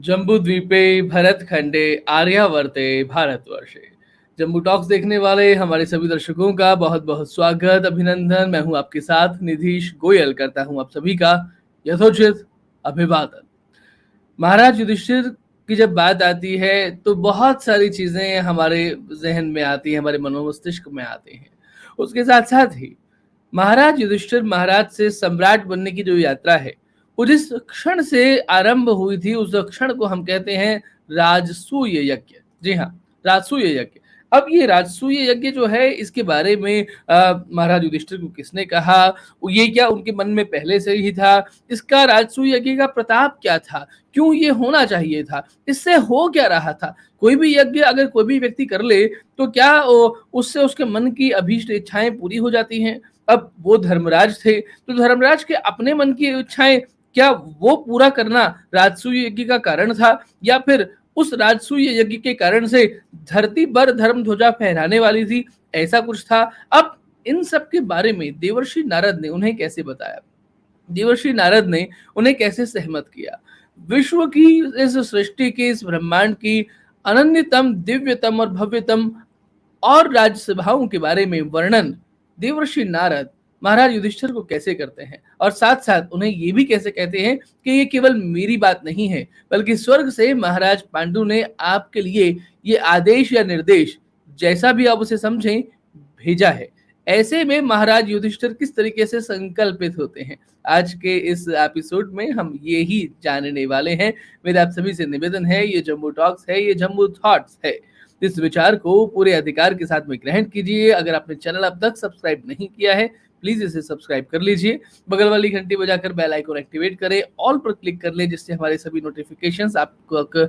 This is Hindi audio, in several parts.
जम्बूद्वीपे भरतखंडे आर्यावर्ते भारतवर्षे। जम्बू टॉक्स देखने वाले हमारे सभी दर्शकों का बहुत बहुत स्वागत, अभिनंदन। मैं हूं आपके साथ निधीश गोयल, करता हूं आप सभी का यथोचित अभिवादन। महाराज युधिष्ठिर की जब बात आती है तो बहुत सारी चीजें हमारे जहन में आती हैं, हमारे मनोमस्तिष्क में आती हैं। उसके साथ साथ ही महाराज युधिष्ठिर महाराज से सम्राट बनने की जो यात्रा है, वो जिस क्षण से आरंभ हुई थी उस क्षण को हम कहते हैं राजसूय यज्ञ। जी हाँ, राजसूय यज्ञ। अब ये राजसूय यज्ञ जो है, इसके बारे में महाराज युधिष्ठिर को किसने कहा, ये क्या उनके मन में पहले से ही था, इसका राजसूय यज्ञ का प्रताप क्या था, क्यों ये होना चाहिए था, इससे हो क्या रहा था। कोई भी यज्ञ अगर कोई भी व्यक्ति कर ले तो क्या उससे उसके मन की अभीष्ट इच्छाएं पूरी हो जाती हैं। अब वो धर्मराज थे तो धर्मराज के अपने मन की इच्छाएं क्या वो पूरा करना राजसूय यज्ञ का कारण था, या फिर उस राजसूय यज्ञ के कारण से धरती पर धर्म ध्वजा फहराने वाली थी, ऐसा कुछ था। अब इन सब के बारे में देवर्षि नारद ने उन्हें कैसे बताया, देवर्षि नारद ने उन्हें कैसे सहमत किया। विश्व की इस सृष्टि की, इस ब्रह्मांड की अनन्यतम, दिव्यतम और भव्यतम और राज्यसभाओं के बारे में वर्णन देवर्षि नारद महाराज युधिष्ठिर को कैसे करते हैं, और साथ साथ उन्हें ये भी कैसे कहते हैं कि ये केवल मेरी बात नहीं है, बल्कि स्वर्ग से महाराज पांडु ने आपके लिए ये आदेश या निर्देश, जैसा भी आप उसे समझें, भेजा है। ऐसे में महाराज युधिष्ठिर किस तरीके से संकल्पित होते हैं, आज के इस एपिसोड में हम ये ही जानने वाले हैं। मेरा आप सभी से निवेदन है, ये जम्बू टॉक्स है, ये जम्बू थॉट्स है। इस विचार को पूरे अधिकार के साथ में ग्रहण कीजिए। अगर आपने चैनल अब तक सब्सक्राइब नहीं किया है, प्लीज इसे सब्सक्राइब कर लीजिए। बगल वाली घंटी बजाकर बेल आइकन एक्टिवेट करें, ऑल पर क्लिक कर लें, जिससे हमारे सभी नोटिफिकेशंस आपको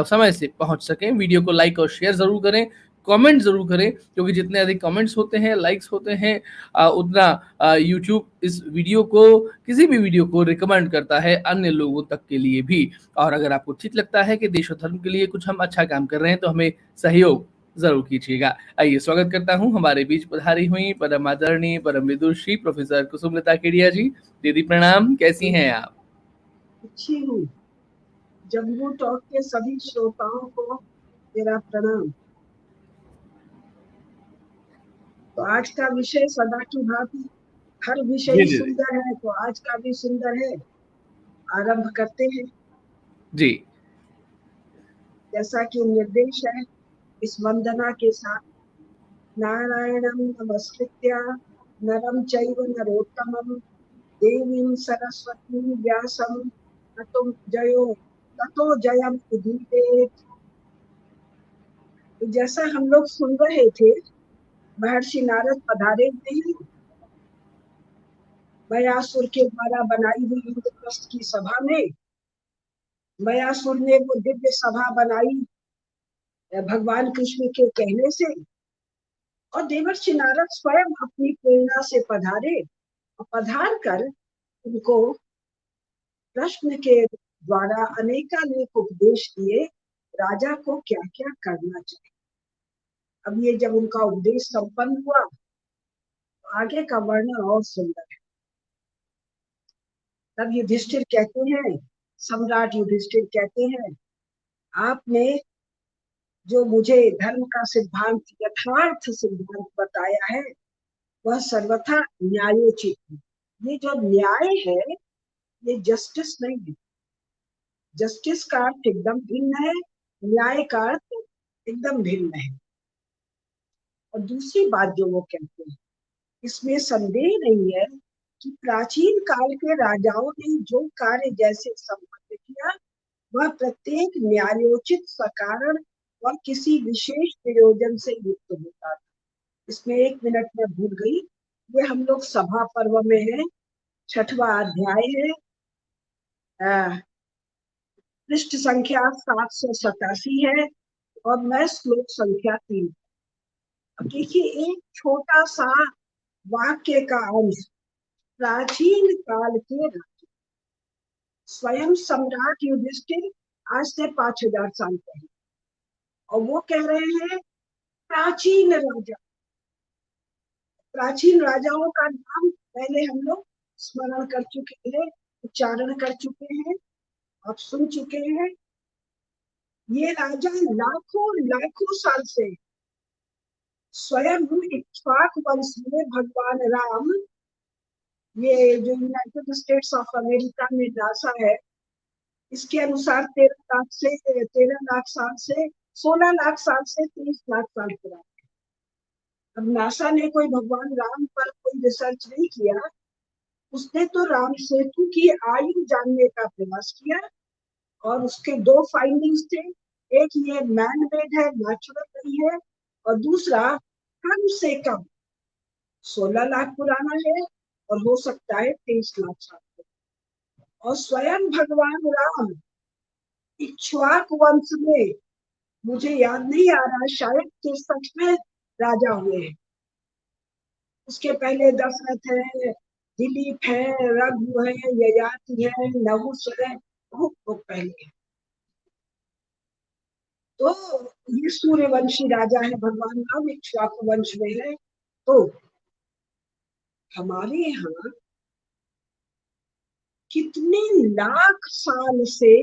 समय से पहुंच सकें। वीडियो को लाइक और शेयर जरूर करें, कमेंट जरूर करें, क्योंकि जितने अधिक कमेंट्स होते हैं, लाइक्स होते हैं, उतना यूट्यूब इस वीडियो को, किसी भी वीडियो को रिकमेंड करता है अन्य लोगों तक के लिए भी। और अगर आपको ठीक लगता है कि देश और धर्म के लिए कुछ हम अच्छा काम कर रहे हैं, तो हमें सहयोग जरूर कीजिएगा। आइए स्वागत करता हूं हमारे बीच पधारी हुई परम आदरणीय, परम विदुषी प्रोफेसर कुसुमलता केडिया जी। दीदी प्रणाम, कैसी हैं आप? अच्छी हूँ। जम्बू टॉक के सभी श्रोताओं को मेरा प्रणाम। तो आज का विषय सदा की भांति, हर विषय जी ही जी सुंदर है, तो आज का भी सुंदर है। आरंभ करते हैं। जी। जैसा कि निर्देश है, इस वंदना के साथ, नारायणं नमस्कृत्य नरं चैव नरोत्तमं देवीं सरस्वतीं व्यासं ततो जयम् उदीरयेत्। तो जैसा हम लोग सुन रहे थे, महर्षि नारद पधारे हुए हैं मयासुर के द्वारा बनाई हुई इंद्रप्रस्थ की सभा में। मयासुर ने वो दिव्य सभा बनाई भगवान कृष्ण के कहने से, और देवर्षि नारद स्वयं अपनी प्रेरणा से पधारे, और पधार कर उनको प्रश्न के द्वारा अनेकानेक उपदेश दिए, राजा को क्या क्या करना चाहिए। अब ये जब उनका उपदेश संपन्न हुआ, तो आगे का वर्णन और सुंदर है। तब युधिष्ठिर कहते हैं, सम्राट युधिष्ठिर कहते हैं, आपने जो मुझे धर्म का सिद्धांत, यथार्थ सिद्धांत बताया है, वह सर्वथा न्यायोचित है। ये जो न्याय है, ये जस्टिस नहीं है। जस्टिस का अर्थ एकदम भिन्न है, न्याय का अर्थ एकदम भिन्न है। और दूसरी बात जो वो कहते हैं, इसमें संदेह नहीं है कि प्राचीन काल के राजाओं ने जो कार्य जैसे संपन्न किया, वह प्रत्येक न्यायोचित, सकारण और किसी विशेष प्रयोजन से युक्त होता था। इसमें 1 मिनट में भूल गई, ये हम लोग सभा पर्व में है, 6वां अध्याय है, पृष्ठ संख्या 787 है, और मैं श्लोक संख्या 3। अब देखिए, एक छोटा सा वाक्य का अंश, प्राचीन काल के राजा, स्वयं सम्राट युधिष्ठिर आज से 5000 साल पहले, और वो कह रहे हैं प्राचीन राजा। प्राचीन राजाओं का नाम पहले हम लोग स्मरण कर चुके हैं, उच्चारण कर चुके हैं, आप सुन चुके हैं। ये राजा लाखों लाखों साल से स्वयं इक्ष्वाक वंश में भगवान राम, ये जो यूनाइटेड स्टेट्स ऑफ अमेरिका में नासा है, इसके अनुसार 13 लाख साल से 16 लाख साल से 30 लाख साल पुराना। अब नासा ने कोई भगवान राम पर कोई रिसर्च नहीं किया, उसने तो राम सेतु की आयु जानने का प्रयास किया और उसके दो फाइंडिंग्स थे। एक ये मैन मेड है, नेचुरल नहीं है, और दूसरा कम से कम 16 लाख पुराना है और हो सकता है 23 लाख साल। और स्वयं भगवान राम इक्ष्वाक वंश में, मुझे याद नहीं आ रहा, शायद 63 में राजा हुए हैं। उसके पहले दशरथ है, दिलीप है, रघु है, ययाति है, नहुष है, बहुत बहुत पहले है। तो ये सूर्यवंशी राजा है भगवान राम, इक्ष्वाक वंश में है। तो हमारे यहाँ कितने लाख साल से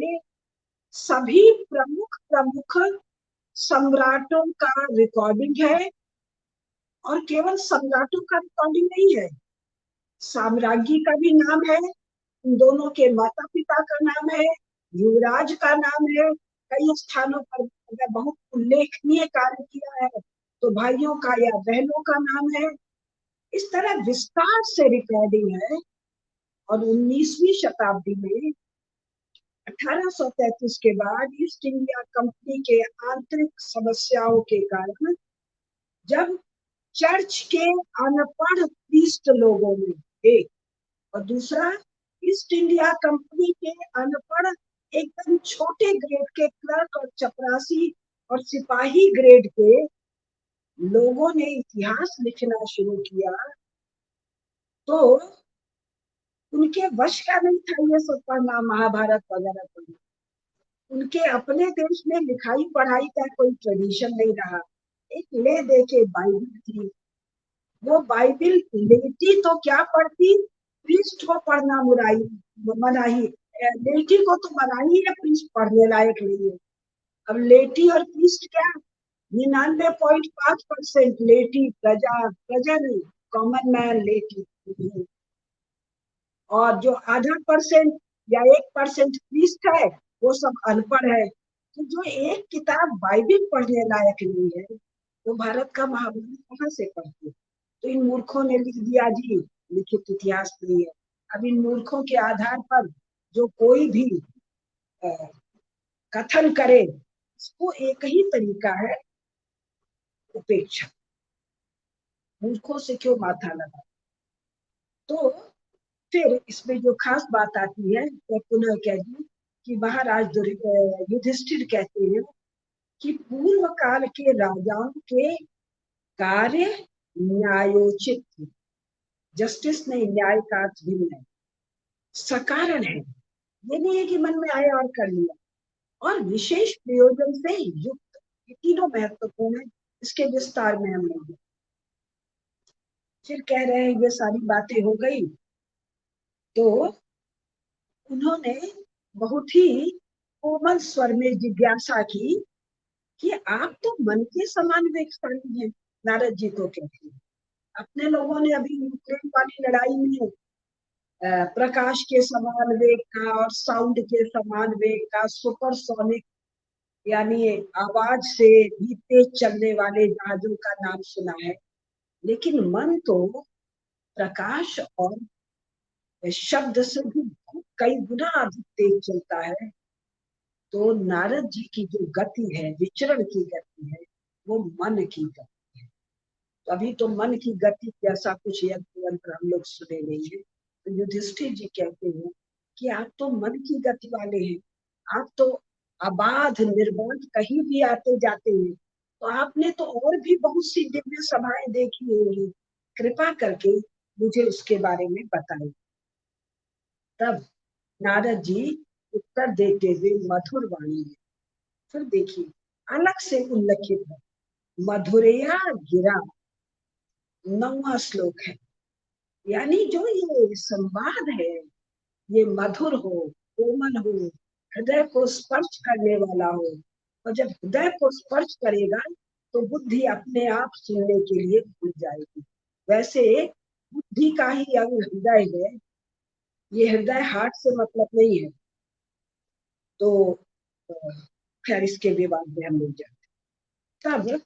सभी प्रमुख प्रमुख सम्राटों का रिकॉर्डिंग है, और केवल सम्राटों का रिकॉर्डिंग नहीं है, साम्राज्ञी का भी नाम है, उन दोनों के माता पिता का नाम है, युवराज का नाम है, कई स्थानों पर अगर बहुत उल्लेखनीय कार्य किया है तो भाइयों का या बहनों का नाम है। इस तरह विस्तार से रिकॉर्डिंग है। और 19वीं शताब्दी में 1833 के बाद ईस्ट इंडिया कंपनी के आंतरिक समस्याओं के कारण, जब चर्च के अनपढ़ प्रीस्ट लोगों ने, एक, और दूसरा ईस्ट इंडिया कंपनी के अनपढ़ एकदम छोटे ग्रेड के क्लर्क और चपरासी और सिपाही ग्रेड के लोगों ने इतिहास लिखना शुरू किया, तो उनके वश का नहीं था ये सब पढ़ना, महाभारत वगैरह पढ़ना। उनके अपने देश में लिखाई पढ़ाई का कोई ट्रेडिशन नहीं रहा। एक ले दे के बाइबिल थी, वो बाइबिल लेटी तो क्या पढ़ती, प्रीस्ट को पढ़ना मनाही, लेटी को तो मनाही है, प्रीस्ट पढ़ने लायक नहीं है। अब लेटी और प्रीस्ट क्या, 99.5% लेटी, प्रजा नहीं, कॉमन मैन लेटी, और जो आधा परसेंट या 1% प्रीस्ट है वो सब अनपढ़ है। तो जो एक किताब बाइबिल पढ़ने लायक नहीं है, वो भारत का महाभारत कहाँ से पढ़ती? तो इन मूर्खों ने लिख दिया जी लिखित इतिहास नहीं है। अब इन मूर्खों के आधार पर जो कोई भी कथन करे, इसको एक ही तरीका है, उपेक्षा। मूर्खों से क्यों माथा लगा? तो फिर इसमें जो खास बात आती है, मैं पुनः कह दूं कि महाराज युधिष्ठिर कहते हैं कि पूर्व काल के राजाओं के कार्य न्यायोचित थे। जस्टिस नहीं, न्याय का अर्थ भिन्न है, सकारण है, ये नहीं है कि मन में आया और कर लिया, और विशेष प्रयोजन से युक्त। ये तीनों महत्वपूर्ण है, इसके विस्तार में हम नहीं। फिर कह रहे हैं ये सारी बातें हो गई, तो उन्होंने बहुत ही कोमल स्वर में जिज्ञासा की कि आप तो मन के समान विवेकशाली हैं। नारद जी को कहते हैं, अपने लोगों ने अभी यूक्रेन वाली लड़ाई में प्रकाश के समान वेग का और साउंड के समान वेग का, सुपरसोनिक यानी आवाज से भी तेज चलने वाले जहाजों का नाम सुना है, लेकिन मन तो प्रकाश और शब्द से भी कई गुना अधिक तेज चलता है। तो नारद जी की जो गति है, विचरण की गति है, वो मन की गति है। तो अभी तो मन की गति जैसा कुछ यंत्र हम लोग सुने नहीं है। तो युधिष्ठिर जी कहते हैं कि आप तो मन की गति वाले हैं, आप तो अबाध निर्बाध कहीं भी आते जाते हैं, तो आपने तो और भी बहुत सी दिव्य सभाएं देखी होंगी, कृपा करके मुझे उसके बारे में बताइए। तब नारद जी उत्तर देते हुए मधुर वाणी में, फिर देखिए अलग से उल्लेखित है, मधुरया गिरा, 9वां श्लोक है। यानी जो ये संवाद है, ये मधुर हो, कोमल हो, हृदय को स्पर्श करने वाला हो। और जब हृदय को स्पर्श करेगा तो बुद्धि अपने आप सुनने के लिए खुल जाएगी। वैसे बुद्धि का ही अंग हृदय है, ये हृदय हार्ट से मतलब नहीं है। तो खैर इसके विवाद में हम नहीं जाते। तब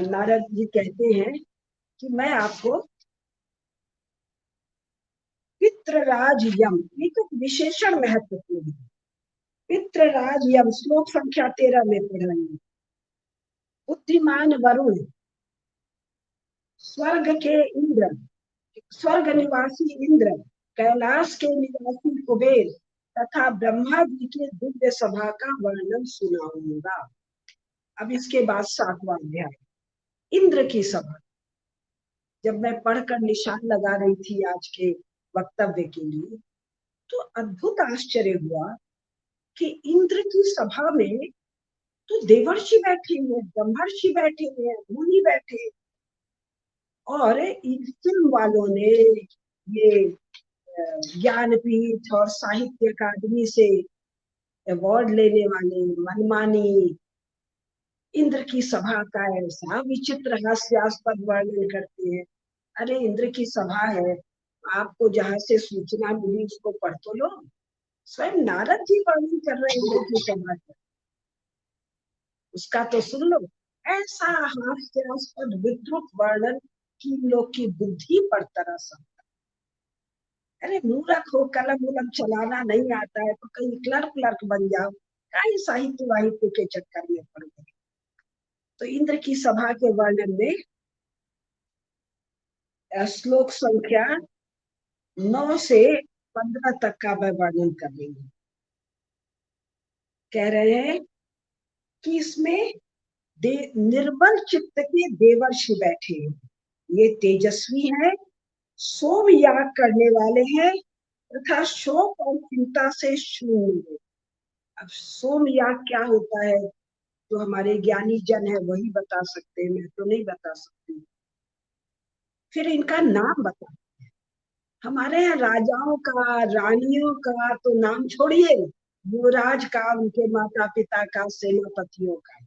नारद जी कहते हैं कि मैं आपको पितृराज यम, एक विशेषण महत्वपूर्ण है। पितृराज यम श्लोक संख्या 13 में पढ़ाएंगे। बुद्धिमान वरुण, स्वर्ग के इंद्र, स्वर्ग निवासी इंद्र, कैलाश के निवासी कुबेर तथा ब्रह्मा जी के दिव्य सभा का वर्णन सुनाऊंगा। अब इसके बाद 7वां अध्याय, इंद्र की सभा। जब मैं पढ़कर निशान लगा रही थी आज के वक्तव्य के लिए, तो अद्भुत आश्चर्य हुआ कि इंद्र की सभा में तो देवर्षि बैठे हुए, ब्रह्मर्षि बैठे हुए, मुनि बैठे, और फिल्म वालों ने, ये ज्ञानपीठ और साहित्य अकादमी से अवार्ड लेने वाले मनमानी इंद्र की सभा का ऐसा विचित्र हास्यास्पद वर्णन करते हैं। अरे इंद्र की सभा है, आपको जहां से सूचना मिली उसको पढ़ तो लो। स्वयं नारद जी वर्णन कर रहे हैं इंद्र की सभा का, उसका तो सुन लो। ऐसा हास्यास्पद विद्रुप वर्णन कि इन लोग की बुद्धि पर तरस। अरे मूर्ख हो, कलम उलम चलाना नहीं आता है तो कहीं क्लर्क क्लर्क बन जाओ, कहीं साहित्य वाहित्य के चक्कर में पड़ गए। तो इंद्र की सभा के वर्णन में श्लोक संख्या 9 से 15 तक का मैं वर्णन कर रही हूँ। कह रहे हैं कि इसमें निर्बल चित्त के देवर्षि बैठे हैं, ये तेजस्वी हैं, सोम याग करने वाले हैं तथा शोक और चिंता से शून्य है। अब सोम याग क्या होता है जो हमारे ज्ञानी जन है वही बता सकते हैं, मैं तो नहीं बता सकती। फिर इनका नाम बता। हमारे यहाँ राजाओं का, रानियों का तो नाम छोड़िए, युवराज का, उनके माता पिता का, सेनापतियों का।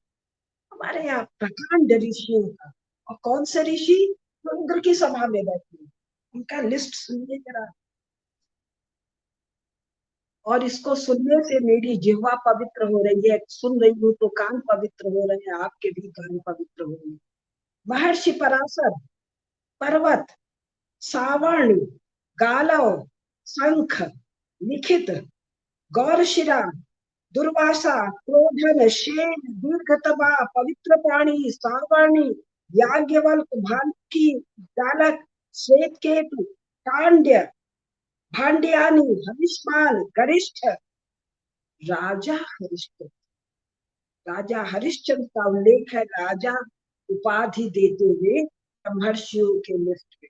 हमारे यहाँ प्रकांड ऋषियों का। और कौन से ऋषि? तो इंद्र की सभा में बैठे, उनका लिस्ट सुनिए जरा। और इसको सुनने से मेरी जिह्वा पवित्र हो रही है, सुन रही हूँ तो कान पवित्र हो रहे हैं, आपके भी कान पवित्र हो रहे हैं। महर्षि पराशर, पर्वत, सावर्ण, गालव, शंख, लिखित, गौरशिरा, दुर्वासा, क्रोधन, शेन, दीर्घतबा, पवित्र प्राणी, सावर्णी, याज्ञवल्क, भालुकी, दालक, श्वेतकेतु, कांड्य, भांड्यानी, हविष्मान, गरिष्ठ, राजा हरिश्चंद्र। राजा हरिश्चंद्र का उल्लेख है राजा उपाधि देते हुए महर्षियों के लिस्ट में।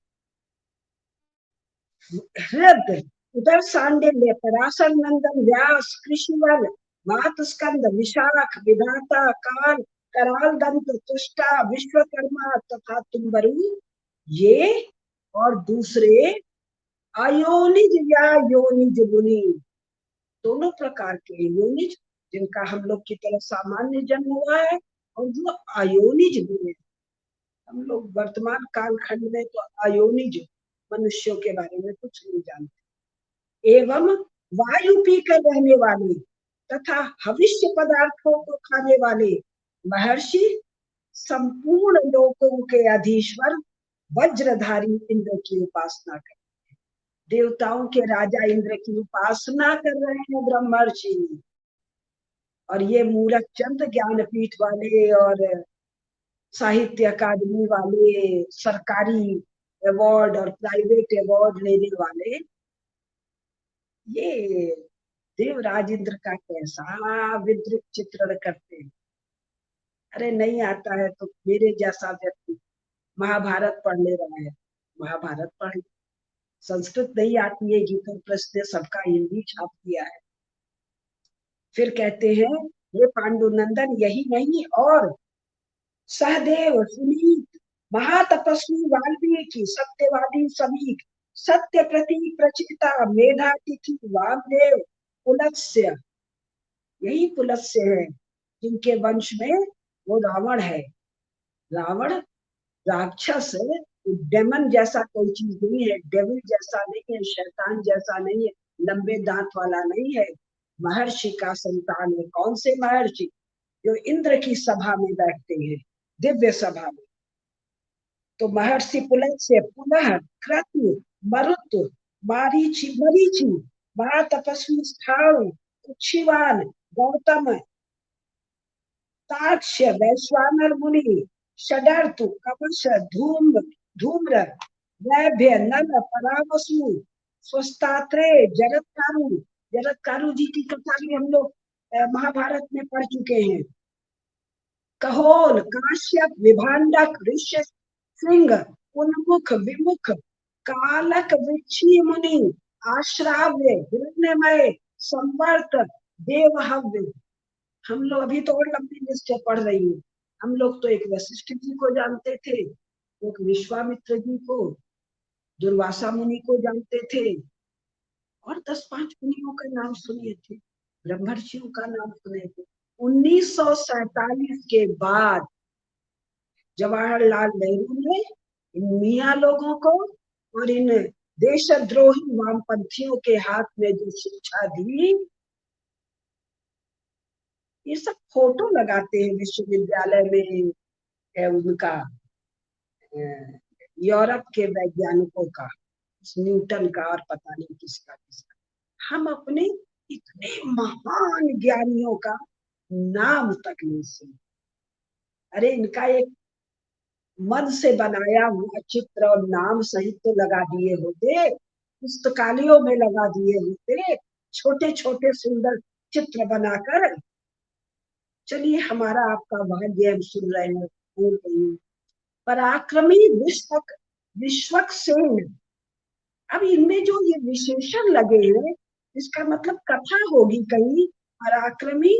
हृद, उदर सांडिल्य, पराशर नंदन, व्यास, कृषिवल, मातस्कंद, विशाख, विधाता, काल, कराल दंत, तुष्टा, विश्वकर्मा तथा तुम्बरु, ये और दूसरे अयोनिज या योनिज मुनि, दोनों प्रकार के योनिज, जिनका हम लोग की तरफ सामान्य जन्म हुआ है, और जो अयोनिज हुए। हम लोग वर्तमान कालखंड में तो अयोनिज मनुष्यों के बारे में कुछ नहीं जानते। एवं वायु पीकर रहने वाले तथा भविष्य पदार्थों को खाने वाले महर्षि, संपूर्ण लोकों के अधीश्वर वज्रधारी इंद्र की उपासना कर, देवताओं के राजा इंद्र की उपासना कर रहे हैं ब्रह्मर्षि। और ये मूरख चंद ज्ञानपीठ वाले और साहित्य अकादमी वाले, सरकारी अवार्ड और प्राइवेट अवार्ड लेने वाले, ये देवराज इंद्र का कैसा विद्रुप चित्रण करते हैं। अरे नहीं आता है तो मेरे जैसा व्यक्ति महाभारत पढ़ ले रहा है, महाभारत पढ़, संस्कृत नहीं आती है, गीता प्रश्न ने सबका हिंदी छाप दिया है। फिर कहते हैं ये पांडुनंदन यही नहीं और सहदेव, सुनीत, महातपस्वी वाल्मीकि, सत्यवादी समीक, सत्य प्रतीक प्रचिता, मेधातिथि वामदेव, पुलत्स्य, यही पुलत्स्य है जिनके वंश में वो रावण है। रावण राक्षस, डेमन जैसा कोई चीज नहीं है, डेविल जैसा नहीं है, शैतान जैसा नहीं है, लंबे दांत वाला नहीं है, महर्षि का संतान है। कौन से महर्षि? जो इंद्र की सभा में बैठते हैं, दिव्य सभा में। तो महर्षि पुलत्स्य, पुनः क्रतु, मरुत, मारीचि, मरीचि, महातपस्वी स्थाणु, कुक्षिवान, गौतम, ताक्ष्य, वैश्वानर मुनि, षडर्तु, कवच, धूम्र, वैभ्य, नल, परावसु, स्वस्तात्रे, जरत्कारु। जरत्कारु जी की कथा भी हम लोग महाभारत में पढ़ चुके हैं। कहोल, काश्यप, विभांडक, ऋष्य सिंह, उन्मुख, विमुख, कालक, वृक्षी मुनि, आश्राव्य, हिरण्यमय, संवर्त, देवहव्य। हम लोग अभी तो और लंबी लिस्ट पढ़ रही हूँ। हम लोग तो एक वशिष्ठ जी को जानते थे, एक विश्वामित्र जी को, दुर्वासा मुनि को जानते थे, और 10-5 मुनियों का नाम सुने थे, ब्रह्मर्षियों का नाम सुने थे। 1947 के बाद जवाहरलाल नेहरू ने इन मियाँ लोगों को और इन देशद्रोही वामपंथियों के हाथ में जो शिक्षा दी, ये सब फोटो लगाते हैं विश्वविद्यालय में उनका, यूरोप के वैज्ञानिकों का, न्यूटन का और पता नहीं किसका किसका। हम अपने इतने महान ज्ञानियों का नाम तक नहीं सुने। अरे इनका एक मन से बनाया हुआ चित्र और नाम सहित तो लगा दिए होते, पुस्तकालयों में लगा दिए होते, छोटे छोटे सुंदर चित्र बनाकर। चलिए, हमारा आपका भाग्य, हम सुन रहे हैं, बोल रही हूँ। पराक्रमी विश्वक, विश्वक सेन। अब इनमें जो ये विशेषण लगे हैं, इसका मतलब कथा होगी कहीं, पराक्रमी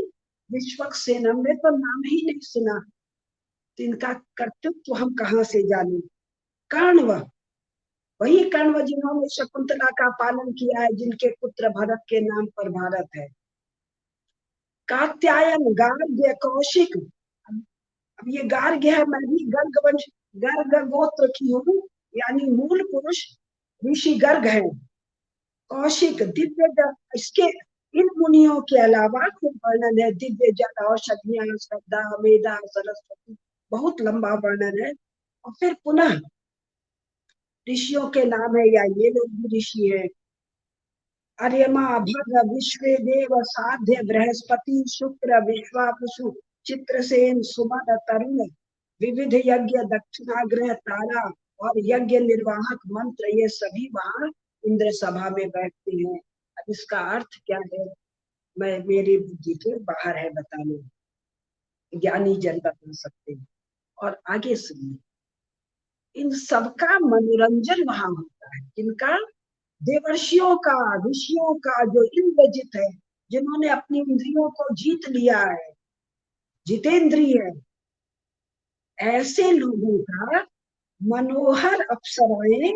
विश्वक सेन। हमने तो नाम ही नहीं सुना, तो इनका कर्तृत्व हम कहाँ से जाने। कण्व, वही कण्व जिन्होंने शकुंतला का पालन किया है, जिनके पुत्र भरत के नाम पर भारत है। कात्यायन, गार्ग्य, कौशिक। अब ये गार्ग्य है, मैं भी गर्ग वंश, गर्ग गोत्र की हूँ, यानी मूल पुरुष ऋषि गर्ग है। कौशिक, दिव्य, इसके इन मुनियों के अलावा खूब वर्णन है, दिव्य जल, औषधियां, श्रद्धा, मेधा, सरस्वती, बहुत लंबा वर्णन है। और फिर पुनः ऋषियों के नाम है, या ये लोग भी ऋषि है। अर्यमा, भद्र, विश्वेदेव, साध्य, बृहस्पति, शुक्र, विश्वावसु, चित्रसेन, सुमन, तरुण, विविध यज्ञ, दक्षिणाग्रह, तारा और यज्ञ निर्वाहक मंत्र, ये सभी वहां इंद्र सभा में बैठते हैं। अब इसका अर्थ क्या है, मैं मेरी बुद्धि के बाहर है बताने, ज्ञानी जन बता सकते हैं। और आगे सुनिए, इन सबका मनोरंजन वहां होता है। किनका? देवर्षियों का, ऋषियों का, जो इंद्रजित है, जिन्होंने अपनी इंद्रियों को जीत लिया है, जितेंद्रिय है, ऐसे लोगों का मनोहर अप्सराएं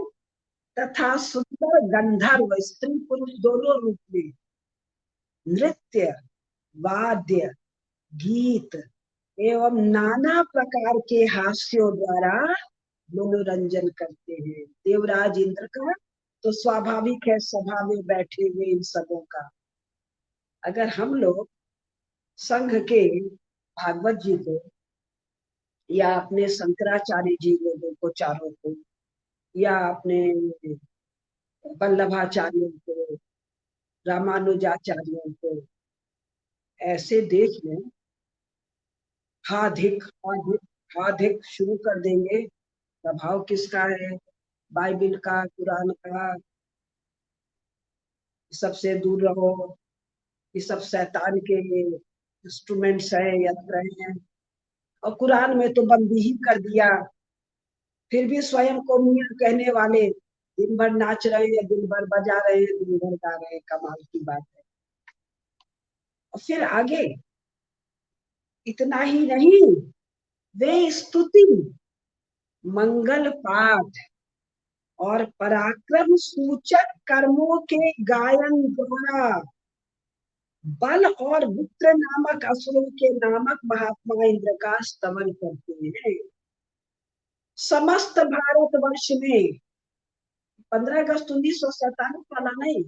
तथा सुंदर गंधर्व, स्त्री पुरुष दोनों रूप में, नृत्य, वाद्य, गीत एवं नाना प्रकार के हास्यों द्वारा मनोरंजन करते हैं। देवराज इंद्र का तो स्वाभाविक है सभा में बैठे हुए इन सबों का। अगर हम लोग संघ के भागवत जी को, या अपने शंकराचार्य जी लोगों को चारों को, या अपने वल्लभाचार्यों को, रामानुजाचार्यों को ऐसे देख लें, हाधिक हाधिक हाधिक शुरू कर देंगे, प्रभाव किसका है? बाइबिल का, कुरान का, सबसे दूर रहो, ये सब शैतान के इंस्ट्रूमेंट्स हैं, यंत्र हैं। और कुरान में तो बंदी ही कर दिया, फिर भी स्वयं को मियां कहने वाले दिन भर नाच रहे हैं, दिन भर बजा रहे हैं, दिन भर गा रहे हैं। कमाल की बात है। और फिर आगे इतना ही नहीं, वे स्तुति, मंगल पाठ और पराक्रम सूचक कर्मों के गायन द्वारा बल और वृत्र नामक असुरों के नामक महात्मा इंद्र का स्तवन करते हैं। समस्त भारतवर्ष में 15 अगस्त 1947 वाला नहीं,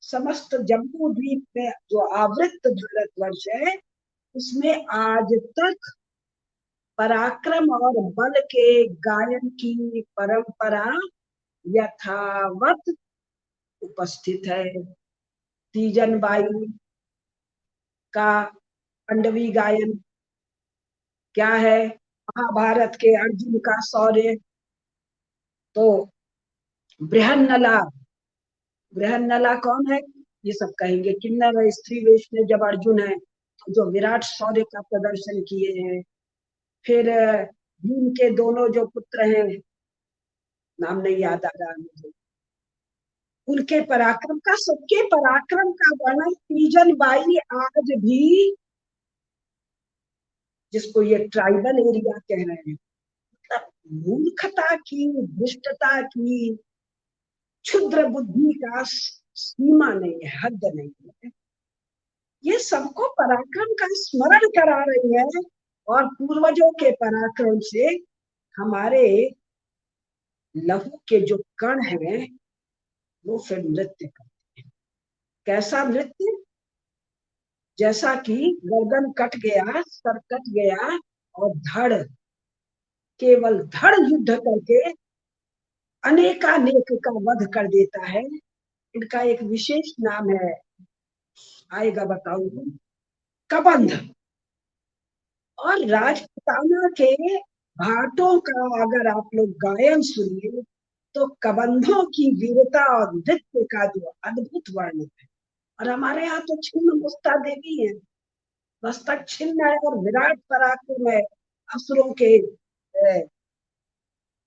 समस्त जम्मू द्वीप में जो आवृत भारतवर्ष है उसमें आज तक पराक्रम और बल के गायन की परंपरा यथावत उपस्थित है। तीजन बाई का पांडवी गायन क्या है, महाभारत के अर्जुन का शौर्य, तो बृहन्नला, बृहन्नला कौन है ये सब कहेंगे, किन्नर स्त्री वेश में जब अर्जुन है तो जो विराट शौर्य का प्रदर्शन किए हैं। फिर भीम के दोनों जो पुत्र हैं, नाम नहीं याद आ रहा मुझे, उनके पराक्रम का, सबके पराक्रम का वर्णन तीजन बाई आज भी, जिसको ये ट्राइबल एरिया कह रहे हैं, मतलब मूर्खता की, दुष्टता की, क्षुद्र बुद्धि का सीमा नहीं है, हद नहीं है। ये सबको पराक्रम का स्मरण करा रही है और पूर्वजों के पराक्रम से हमारे लहू के जो कण हैं वो फिर नृत्य करते हैं। कैसा नृत्य? जैसा कि गर्दन कट गया, सर कट गया और धड़, केवल धड़ युद्ध करके अनेकानेक का वध कर देता है। इनका एक विशेष नाम है, आएगा बताऊंगी, कबंध। और राजपुताना के भाटों का अगर आप लोग गायन सुनिए तो कबंधों की वीरता और नृत्य का जो अद्भुत वर्णन है। और हमारे यहाँ तो छिन्न मुस्ता देवी है, मस्तक छिन्न है और विराट पराक्रम है, असुरों के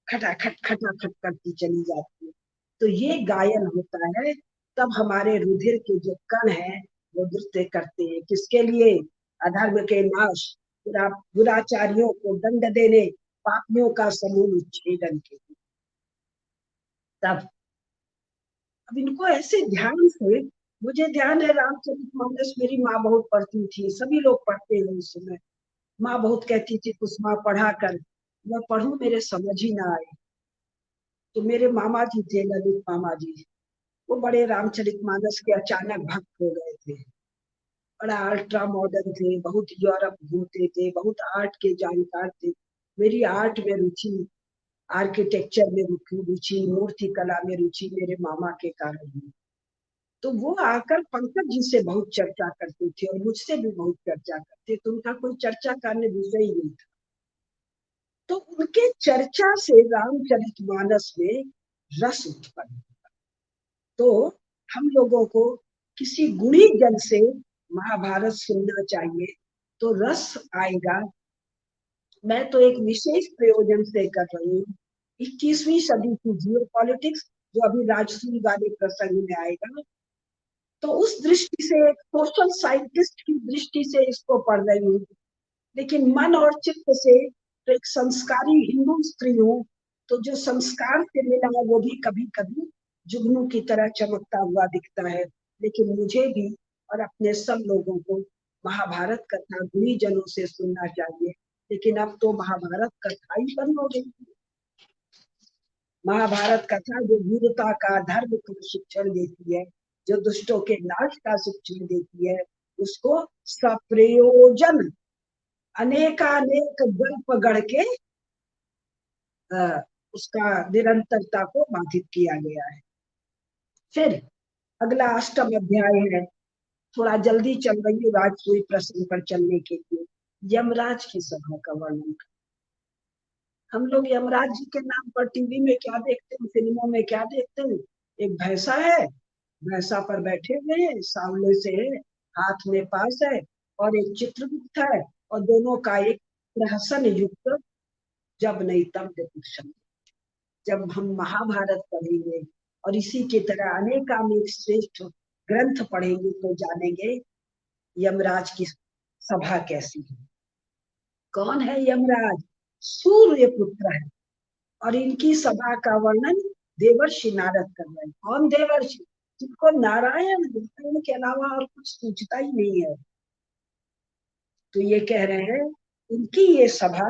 खटाखट खटाखट करती चली जाती है। तो ये गायन होता है, तब हमारे रुधिर के जो कण हैं वो नृत्य करते हैं। किसके लिए? अधर्म के नाश, दुराचारियों को दंड देने, पापियों का समूल उच्छेदन के लिए। तब अब इनको ऐसे ध्यान से, मुझे ध्यान है रामचरितमानस मेरी माँ बहुत पढ़ती थी, सभी लोग पढ़ते हैं उस समय। माँ बहुत कहती थी कुसुमा पढ़ा कर, मैं पढ़ूं मेरे समझ ही ना आए। तो मेरे मामा जी थे, ललित मामा जी, वो बड़े रामचरितमानस के अचानक भक्त हो गए थे। बड़ा अल्ट्रा मॉडर्न थे, बहुत यूरोप घूमते थे, बहुत आर्ट के जानकार थे। मेरी आर्ट में रुचि, आर्किटेक्चर में रुचि, मूर्ति कला में रुचि मेरे मामा के कारण हुई। तो वो आकर पंकज जी से बहुत चर्चा करते थे और मुझसे भी बहुत चर्चा करते, तो उनका कोई चर्चा करने विषय ही नहीं था। तो उनके चर्चा से रामचरितमानस में रस उत्पन्न। तो हम लोगों को किसी गुणी जन से महाभारत सुनना चाहिए तो रस आएगा। मैं तो एक विशेष प्रयोजन से कर रही हूँ 21वीं सदी की जियो पॉलिटिक्स, जो अभी राजसूय वाले प्रसंग में आएगा। तो उस दृष्टि से, एक सोशल साइंटिस्ट की दृष्टि से इसको पढ़ रही हूँ। लेकिन मन और चित्त से तो एक संस्कारी हिंदू स्त्री हूँ, तो जो संस्कार से मिला है वो भी कभी कभी जुगनू की तरह चमकता हुआ दिखता है। लेकिन मुझे भी और अपने सब लोगों को महाभारत कथा गुणी जनों से सुनना चाहिए। लेकिन अब तो महाभारत कथा ही बंद हो गई। महाभारत कथा जो वीरता का, धर्म का शिक्षण देती है, जो दुष्टों के नाश का शिक्षण देती है, उसको सप्रयोजन अनेकानेक गल्प गढ़ के उसका निरंतरता को बाधित किया गया है। फिर अगला अष्टम अध्याय है, थोड़ा जल्दी चल रही हूँ राजसूय प्रश्न पर चलने के लिए। यमराज की सभा का वर्णन। हम लोग यमराज जी के नाम पर टीवी में क्या देखते हैं, फिल्मों में क्या देखते हैं, एक भैंसा है, भैंसा पर बैठे हुए हैं, सामने से हाथ में पास है और एक चित्रगुप्त है, और दोनों का एक प्रहसन युक्त जब नहीं तब डिपिक्शन। जब हम महाभारत पढ़ेंगे और इसी की तरह अनेकानेक श्रेष्ठ ग्रंथ पढ़ेंगे तो जानेंगे यमराज की सभा कैसी है। कौन है यमराज? सूर्य पुत्र है। और इनकी सभा का वर्णन देवर्षि नारद कर रहे हैं। कौन देवर्षि? जिनको नारायण नारायण के अलावा और कुछ सूझता ही नहीं है। तो ये कह रहे हैं इनकी ये सभा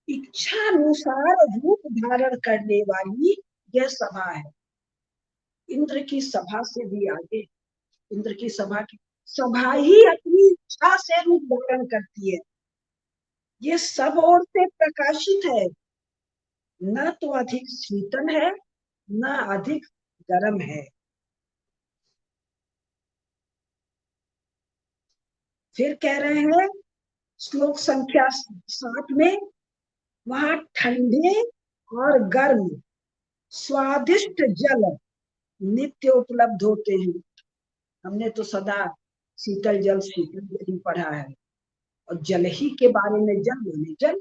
इच्छानुसार रूप धारण करने वाली यह सभा है। इंद्र की सभा से भी आगे, इंद्र की सभा ही अपनी इच्छा से रूप धारण करती है। ये सब ओर से प्रकाशित है, न तो अधिक शीतल है न अधिक गर्म है। फिर कह रहे हैं श्लोक संख्या 7 में, वहां ठंडे और गर्म स्वादिष्ट जल नित्य उपलब्ध होते हैं। हमने तो सदा शीतल जल ही पढ़ा है, और जल ही के बारे में, जल माने जल।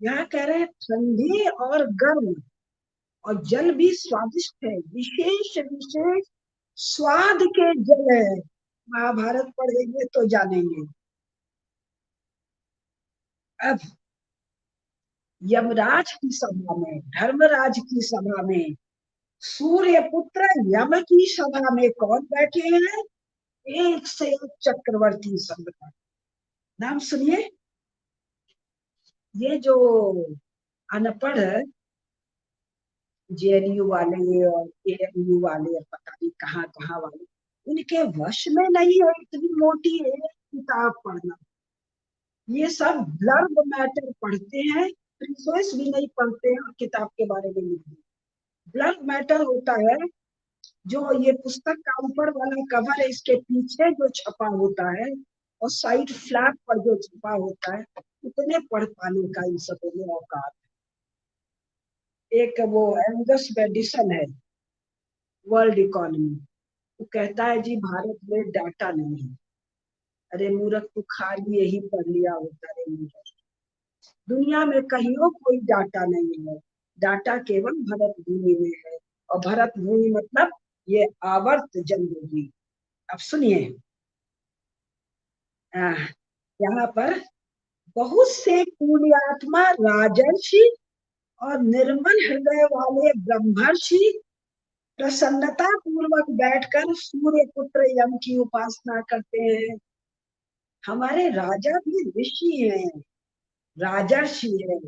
यहाँ कह रहे हैं ठंडे और गर्म, और जल भी स्वादिष्ट है, विशेष विशेष स्वाद के जल है। महाभारत पढ़ेंगे तो जानेंगे। अब यमराज की सभा में, धर्मराज की सभा में, सूर्य पुत्र यम की सभा में कौन बैठे हैं? एक से एक चक्रवर्ती सम्राट। नाम सुनिए। ये जो अनपढ़ जेएनयू वाले और एएनयू वाले, पता नहीं कहाँ कहाँ वाले, उनके वश में नहीं है इतनी मोटी एक किताब पढ़ना। ये सब ब्लर्ब मैटर पढ़ते हैं, रिसर्च भी नहीं पढ़ते हैं और किताब के बारे में नहीं। ब्लर्ब मैटर होता है जो ये पुस्तक का ऊपर वाला कवर है, इसके पीछे जो छपा होता है और साइड फ्लैप पर जो छपा होता है, उतने पढ़ पाने का इन सब में औकात है। एक वो एंगस मेडिसन है, वर्ल्ड इकोनॉमी, वो कहता है जी भारत में डाटा नहीं है। अरे मूर्ख, तू खाली यही पढ़ लिया होता है मूर्ख। दुनिया में कहीं कोई डाटा नहीं है, डाटा केवल भरत भूमि में है, और भरत भूमि मतलब ये आवर्त जन्मभूमि। अब सुनिए, यहाँ पर बहुत से पुण्यात्मा राजर्षि और निर्मल हृदय वाले ब्रह्मर्षि प्रसन्नता पूर्वक बैठकर सूर्य पुत्र यम की उपासना करते हैं। हमारे राजा भी ऋषि हैं, राजर्षि है,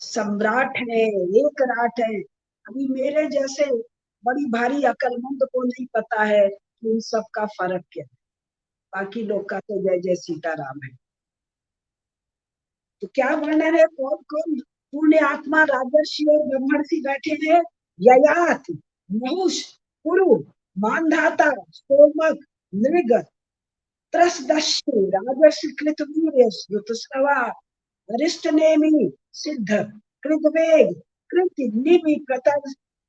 सम्राट है, एक राट है। अभी मेरे जैसे बड़ी भारी अकलमंद को नहीं पता है कि इन सब का फर्क क्या है। बाकी लोग का तो जय जय सीताराम है। तो क्या वर्णन है, कौन कौन पुण्य आत्मा राजर्षि और ब्रह्मर्षि बैठे हैं? ययाति, नहुष, पुरु, मानधाता, सोमक, नृग, त्रसदस्यु, राजर्षि कृतवीर्य, ऋतुस्रवा, वरिष्ठ नेमि, सिद्ध, कृतवेग, कृति, निमि,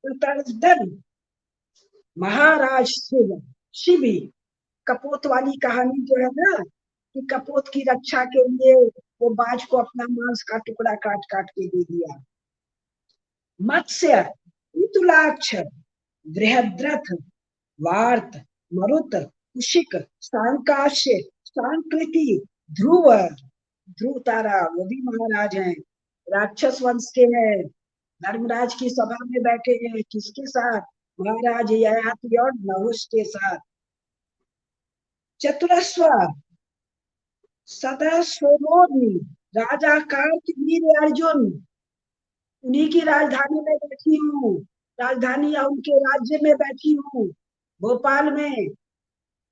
प्रतर्दन, महाराज शिव, शिवी। कपोत वाली कहानी जो है ना, कि कपोत की रक्षा के लिए वो बाज को अपना मांस का टुकड़ा काट काट के दे दिया। मत्स्य, पितुलाक्ष, बृहद्रथ, वार्त, मरुत, कुशिक, सांकाश्य, सांकृति, ध्रुव, ध्रुव तारा, वो भी महाराज हैं, राक्षस वंश के हैं। धर्मराज की सभा में बैठे हैं, किसके साथ? महाराज ययाति और नहुष के साथ। चतुरस्व, सदा सोमोदि, राजा कार्तवीर्य अर्जुन, उन्हीं की राजधानी में बैठी हूँ, राजधानी या उनके राज्य में बैठी हूँ, भोपाल में।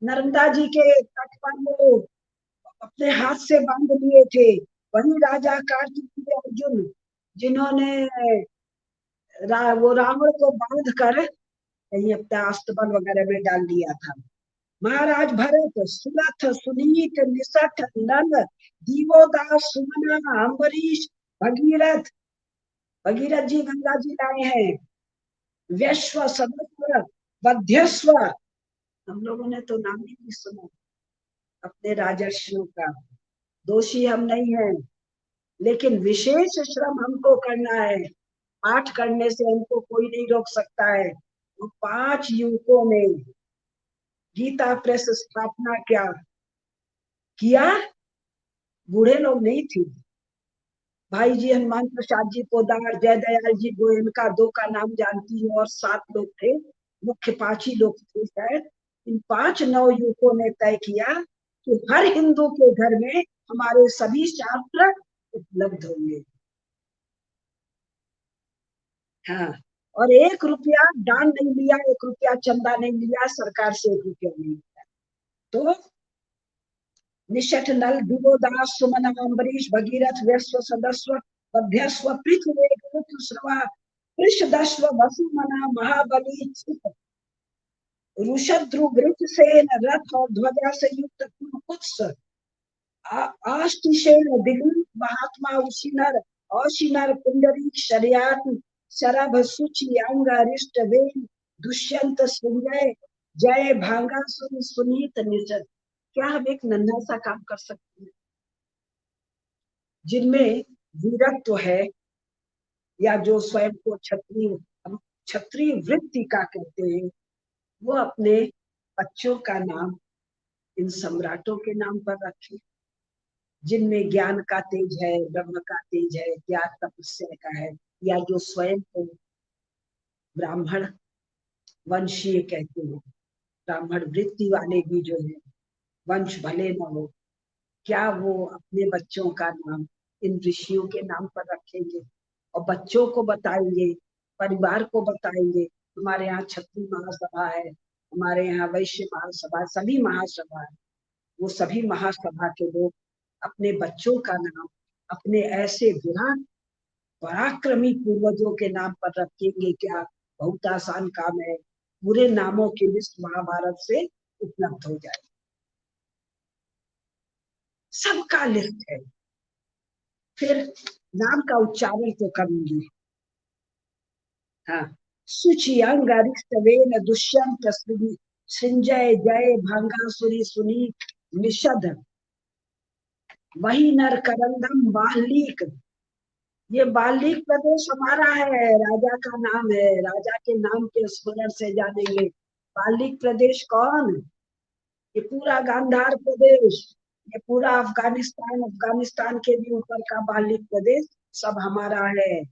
नर्मदा जी के तट पर वो अपने हाथ से बांध लिए थे, वही राजा कार्तिकेय अर्जुन, जिन्होंने वो रावण को बांध कर कहीं अपना अस्तबल वगैरह में डाल दिया था। महाराज भरत, सुरथ, सुनीत, निसठ, नल, दीवोदास, सुमना, अम्बरीश, भगीरथ, भगीरथ जी गंगा जी लाए हैं, व्यश्व, सदस्व, बध्यस्व। हम लोगों ने तो नाम ही नहीं सुना अपने राजर्षियों का। दोषी हम नहीं हैं, लेकिन विशेष श्रम हमको करना है। पाठ करने से हमको कोई नहीं रोक सकता है। वो 5 युवकों ने गीता प्रेस स्थापना क्या किया? बूढ़े लोग नहीं थे। भाई जी हनुमान प्रसाद जी पोदार, जय दयाल जी गोयनका, 2 का नाम जानती हूँ, और 7 लोग थे। मुख्य 5 ही लोग थे शायद। इन 5 नवयुवकों ने तय किया कि हर हिंदू के घर में हमारे सभी शास्त्र उपलब्ध होंगे। हाँ, और 1 रुपया दान नहीं लिया, 1 रुपया चंदा नहीं लिया, सरकार से 1 रुपया नहीं लिया। तो निषठ नल दिवोदास सुमन अम्बरीश भगीरथ व्यस्व सदस्व बध्यस्व पृथ्वी श्रवा पृषदस्व वसुमना महाबली चित ऋषद्रुवृत सेन रथ और ध्वजा से युक्त कुत्स आष्टिशेन दिग्न महात्मा उशिनर औशिनर पुंडरीक शर्यात शरभ सुचि अंग अरिष्ट वेन दुष्यंत संजय जय भांगा सुन सुनीत निषद। क्या हम एक नन्हा सा काम कर सकते हैं जिनमें वीरत्व है, या जो स्वयं को क्षत्रिय क्षत्रिय वृत्ति का कहते हैं, वो अपने बच्चों का नाम इन सम्राटों के नाम पर रखे, जिनमें ज्ञान का तेज है, ब्रह्म का तेज है, त्याग तपस्या का है, या जो स्वयं को ब्राह्मण वंशीय कहते हैं, ब्राह्मण वृत्ति वाले भी जो है, वंश भले न हो, क्या वो अपने बच्चों का नाम इन ऋषियों के नाम पर रखेंगे और बच्चों को बताएंगे, परिवार को बताएंगे। हमारे यहाँ क्षत्रिय महासभा है, हमारे यहाँ वैश्य महासभा, सभी महासभा है, वो सभी महासभा के लोग अपने बच्चों का नाम अपने ऐसे विराट पराक्रमी पूर्वजों के नाम पर रखेंगे। क्या बहुत आसान काम है, पूरे नामों की लिस्ट महाभारत से उपलब्ध हो जाए, सबका लिस्ट है। फिर नाम का उच्चारण तो करूंगी। हाँ, सुचि अंग अरिष्ट वेन दुष्यंत संजय जय भांगासुरी सुनी निषद वही नर करंदम बाल्लीक। ये बाल्लीक प्रदेश हमारा है, राजा का नाम है, राजा के नाम के स्मरण से जानेंगे। बाल्लीक प्रदेश कौन? ये पूरा गांधार प्रदेश, ये पूरा अफगानिस्तान, अफगानिस्तान के भी ऊपर का बाल्लीक प्रदेश सब हमारा है।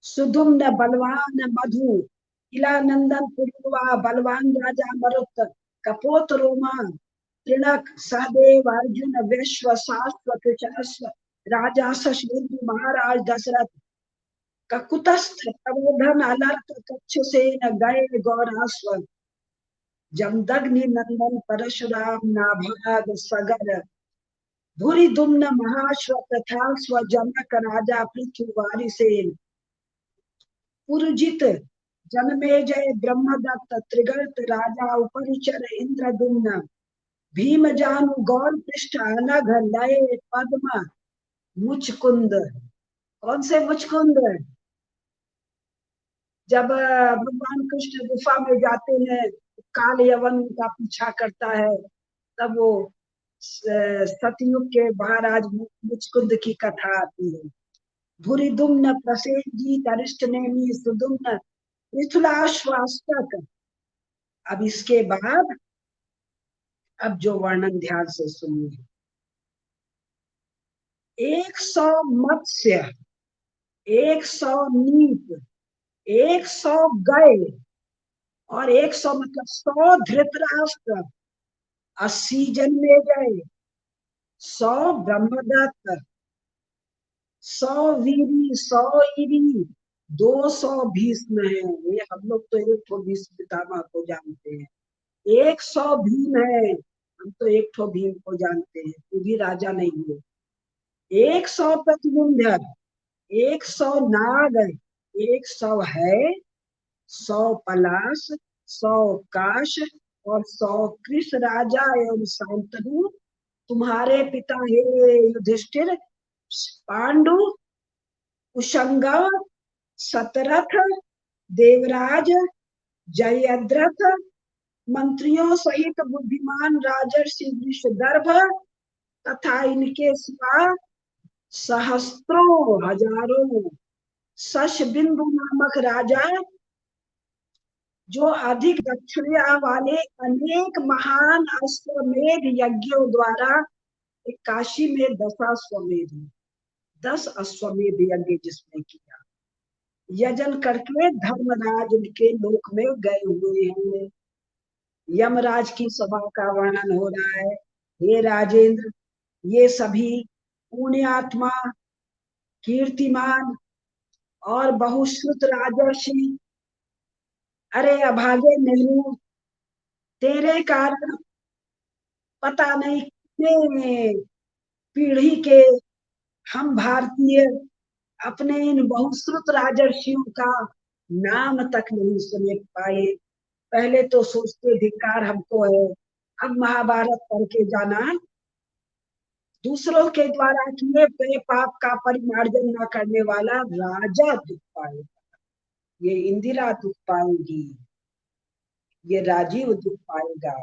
सुधुम्न बलवान मधु इलानंदन पुरुवा बलवान राजा मरुत कपोत रोमा तृणक सहदेव अर्जुन विश्व शाश्वत चरस्व राजा शशबिंदु महाराज दशरथ ककुतस्थ प्रबोधन अलर्क कच्छ सेन गए गौरास्व जमदग्नि नंदन परशुराम नाभाग सगर भूरि दुम्न महाश्व तथा स्व जनक राजा पृथ्वी सेन पुरजित जनमेजय ब्रह्मदत्त त्रिगर्त राजा उपरिचर इंद्रदुम्न भीम जानु गौर पृष्ठ अनघ लय पद्म मुचकुंद। कौन से मुचकुंद? जब भगवान कृष्ण गुफा में जाते हैं, काल यवन उनका पीछा करता है, तब वो सतयुग के महाराज मुचकुंद की कथा आती है। भूरि दुम्न प्रसेनजीत अरिष्ट नेमी सुदुम्न मिथिलाश्वास्तक। अब इसके बाद अब जो वर्णन ध्यान से सुनिए। 100 मत्स्य, 100 नीप, 100 गए और 100 मतलब 100 धृतराष्ट्र, 80 जन्मेजय, 100 ब्रह्मदत्त, 100 वीरी, 100 ईरी, 200 भीष्म है। ये हम लोग तो एक ठो भीष्म पितामह को जानते हैं, 100 भीम है, हम तो एक ठो भीम को जानते हैं, तू भी राजा नहीं हुए। 100 प्रतिबंध, 100 नाग, 100 है, 100 पलाश, 100 काश और 100 कृष राजा एवं शांतनु तुम्हारे पिता हे युधिष्ठिर पांडु कुशंगव सतरथ देवराज जयद्रथ मंत्रियों सहित बुद्धिमान राजर्षि वृषदर्भ तथा इनके सिवा सहस्त्रों हजारों शशबिंदु नामक राजा जो अधिक दक्षिणा वाले अनेक महान अश्वमेध यज्ञों द्वारा काशी में 10 अश्वमेध 10 अश्वमेध यज्ञ जिसने किया, यजन करके धर्मराज उनके लोक में गए हुए हैं। यमराज की सभा का वर्णन हो रहा है। हे राजेंद्र, ये सभी पुण्यात्मा, कीर्तिमान और बहुश्रुत राजर्षि, अरे अभागे नेहरू, तेरे कारण पता नहीं कितने पीढ़ी के हम भारतीय अपने इन बहुश्रुत राजर्षियों का नाम तक नहीं सुन पाए। पहले तो सोचते धिक्कार हमको है, अब महाभारत पढ़ के जाना दूसरों के द्वारा किए गए पाप का परिमार्जन न करने वाला राजा दुख पाएगा, ये इंदिरा दुख पाएगी, ये राजीव दुख पाएगा,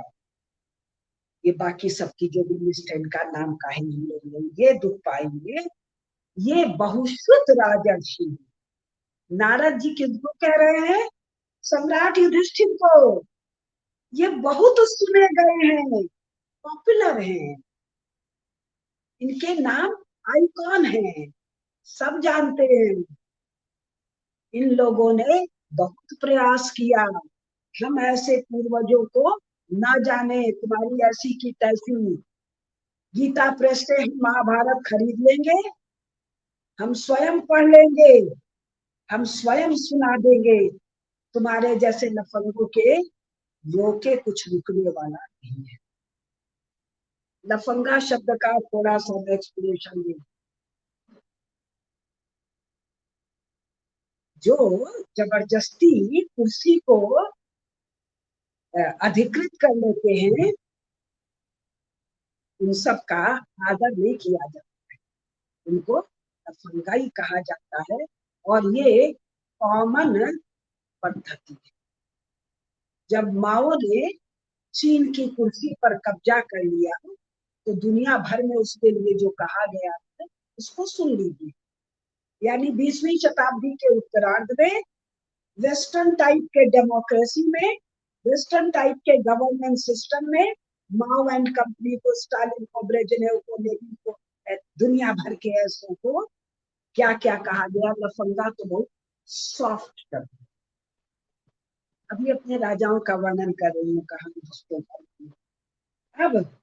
ये बाकी सबकी जो भी लिस्ट है इनका नाम काहे नहीं ले रही है, ये दुख पाएंगे। ये बहुश्रुत राजर्षि नारद जी किसको कह रहे हैं? सम्राट युधिष्ठिर को। ये बहुत सुने गए हैं, पॉपुलर हैं, इनके नाम आइकॉन हैं, सब जानते हैं। इन लोगों ने बहुत प्रयास किया, हम ऐसे पूर्वजों को ना जाने, तुम्हारी ऐसी की तैसी। गीता प्रेस से हम महाभारत खरीद लेंगे, हम स्वयं पढ़ लेंगे, हम स्वयं सुना देंगे। तुम्हारे जैसे लफंगों के रोके कुछ रुकने वाला नहीं है। लफंगा शब्द का थोड़ा सा एक्सप्लेनेशन दे। जो जबरदस्ती कुर्सी को अधिकृत कर लेते हैं, उन सब का आदर नहीं किया जाता, उनको लफंगा ही कहा जाता है। और ये कॉमन पद्धति है। जब माओ ने चीन की कुर्सी पर कब्जा कर लिया तो दुनिया भर में उसके लिए जो कहा गया है उसको सुन लीजिए। यानी 20वीं शताब्दी के उत्तरार्ध में वेस्टर्न टाइप के डेमोक्रेसी में, वेस्टर्न टाइप के गवर्नेंस सिस्टम में माओ एंड कंपनी को, स्टालिन को, ब्रेजनेव को, लेनिन को, दुनिया भर के ऐसों को क्या क्या कहा गया। लफंगा तो बहुत सॉफ्ट कर। अभी अपने राजाओं का वर्णन कर रही हूँ कहानी जिसको। अब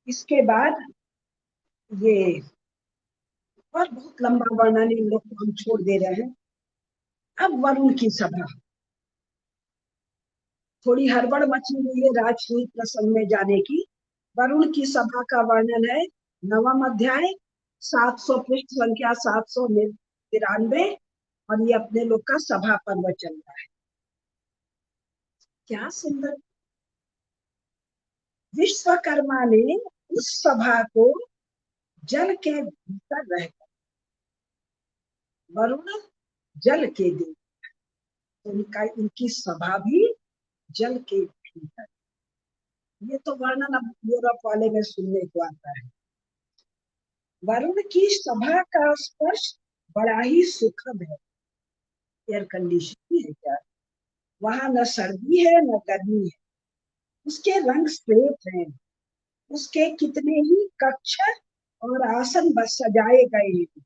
इसके बाद ये और बहुत लंबा वर्णन इन लोग को हम छोड़ दे रहे हैं। अब वरुण की सभा, थोड़ी हड़बड़ मची हुई है राजसूय प्रसंग में जाने की। वरुण की सभा का वर्णन है 9वां अध्याय, 700 पृष्ठ संख्या 793, और ये अपने लोग का सभा पर्व चल रहा है। क्या सुंदर। विश्वकर्मा ने उस सभा को जल के भीतर रहकर, वरुण जल के दे, उनका इनकी सभा भी जल के भीतर। ये तो वर्णन अब यूरोप वाले में सुनने को आता है। वरुण की सभा का स्पर्श बड़ा ही सुखद है। एयर कंडीशन है क्या? वहां न सर्दी है न गर्मी है, उसके रंग श्वेत हैं, उसके कितने ही कक्ष और आसन बस सजाए गए हैं।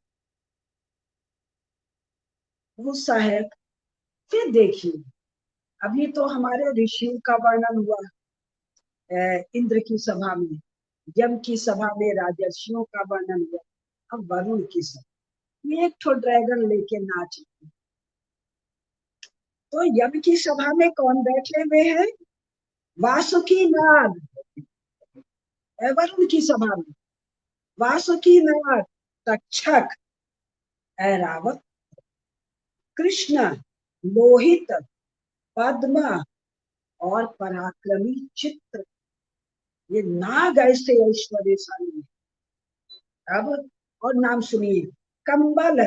वो साहब, फिर देखिए, अभी तो हमारे ऋषियों का वर्णन हुआ इंद्र की सभा में, यम की सभा में राजर्षियों का वर्णन हुआ, अब वरुण की सभा। ये एक ठो ड्रैगन लेके नाच रहे। तो यम की सभा में कौन बैठे हुए हैं? वासुकी नाग। वरुण की सभा में वासुकी नाग, तक्षक, ऐरावत, कृष्ण, लोहित, पद्म और पराक्रमी चित्र। ये नाग ऐसे ऐश्वर्यशाली। अब और नाम सुनिए। कंबल,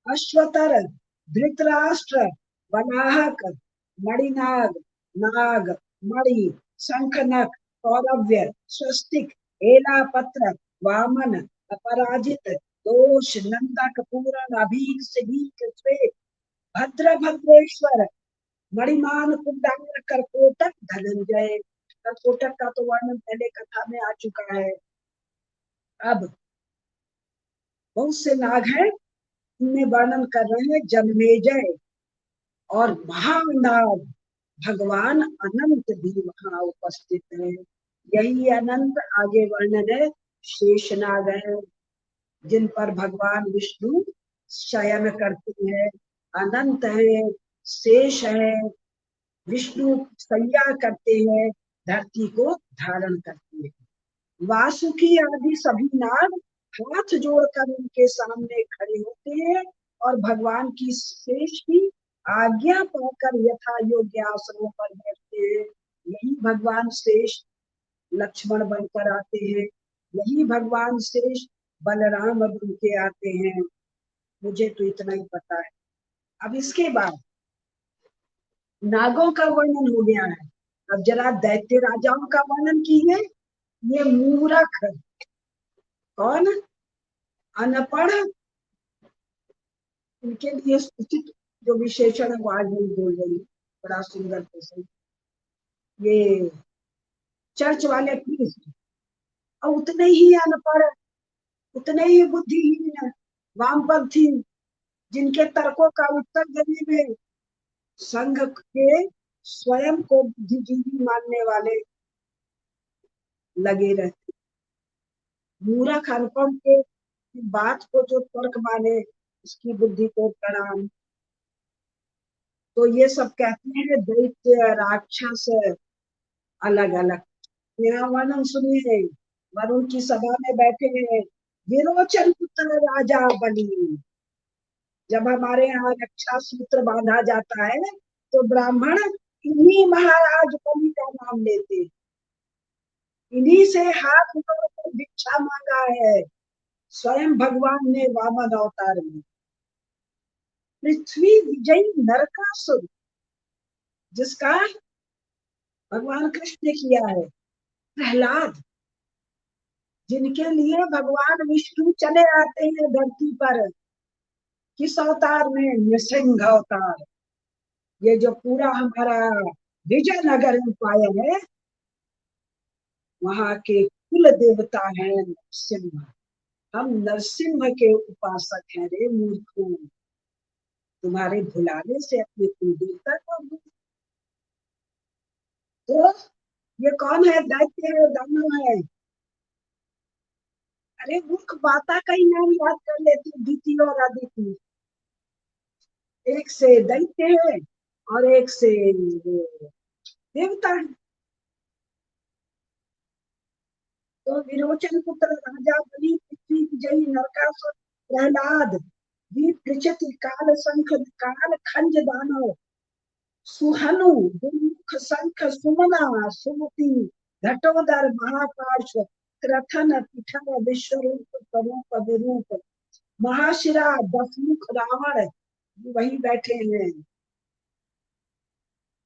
अश्वतर, धृतराष्ट्र, वनाहक, मणिनाग, नाग, मणि, शंखनक, कौरव्य, स्वस्तिक, एलापत्र, वामन, अपराजित, दोष, नंदक, पूरण, अभीक, सिभीक, श्वेत, भद्र, भद्रेश्वर, मणिमान, कुंडार, करकोटक, धनंजय। कर्कोटक का तो वर्णन पहले कथा में आ चुका है। अब बहुत से नाग हैं इनमें वर्णन कर रहे हैं जन्मेजय और महानाद भगवान अनंत भी वहां उपस्थित है। यही अनंत आगे वर्णन है शेषनाग है, जिन पर भगवान विष्णु शयन करते हैं। अनंत है, शेष है, विष्णु सैया करते हैं, धरती को धारण करते हैं। वासुकी आदि सभी नाग हाथ जोड़कर उनके सामने खड़े होते हैं और भगवान की शेष की आज्ञा पाकर यथा योग्य आसनों पर बैठते हैं। यही भगवान शेष लक्ष्मण बनकर आते हैं, यही भगवान शेष बलराम बन के आते हैं। मुझे तो इतना ही पता है। अब इसके बाद नागों का वर्णन हो गया है। अब जरा दैत्य राजाओं का वर्णन कीजिए। ये मूर्ख, कौन, अनपढ़, इनके लिए उचित जो विशेषण है वो आज नहीं बोल रही, बड़ा सुंदर प्रश्न। ये चर्च वाले प्रीस्ट और उतने ही अनपढ़, उतने ही बुद्धिहीन वामपंथी, जिनके तर्कों का उत्तर देने में संघ के स्वयं को बुद्धिजीवी मानने वाले लगे रहते। मूर्ख अनपढ़ के बात को जो तर्क माने उसकी बुद्धि को प्रणाम। तो ये सब कहते हैं दैत्य राक्षस अलग अलग। यहाँ वर्णन सुनिए, वरुण की सभा में बैठे हैं विरोचन पुत्र राजा बलि। जब हमारे यहाँ रक्षा सूत्र बांधा जाता है तो ब्राह्मण इन्हीं महाराज बलि का नाम लेते, इन्हीं से हाथ जोड़कर भिक्षा मांगा है स्वयं भगवान ने वामन अवतार में। पृथ्वी विजयी नरकासुर जिसका भगवान कृष्ण ने किया है, प्रहलाद जिनके लिए भगवान विष्णु चले आते हैं धरती पर, किस अवतार में, नृसिंह अवतार। ये जो पूरा हमारा विजयनगर एम्पायर है वहां के कुल देवता है नरसिंह। हम नरसिंह के उपासक हैं रे मूर्खों, तुम्हारे भुलाने से अपने कुल देवता को। तो ये कौन है, दैत्य है, दानव है? अरे मूर्ख, माता का ही नाम याद कर लेती, दीति और अदिति। एक से दैत्य है और एक से देवता है। तो विरोचन पुत्र राजा बलि, पृथ्वी विजयी नरकासुर, प्रहलाद, विप्रचित, काल संख, काल खंज दानव, सुहनु, दुर्मुख, शंख, सुमना, सुमति, घटोदर, महापार्श्व, क्रथन, पिठन, विश्वरूप, स्वरूप, विरूप, महाशिरा, दसमुख रावण वही बैठे हैं।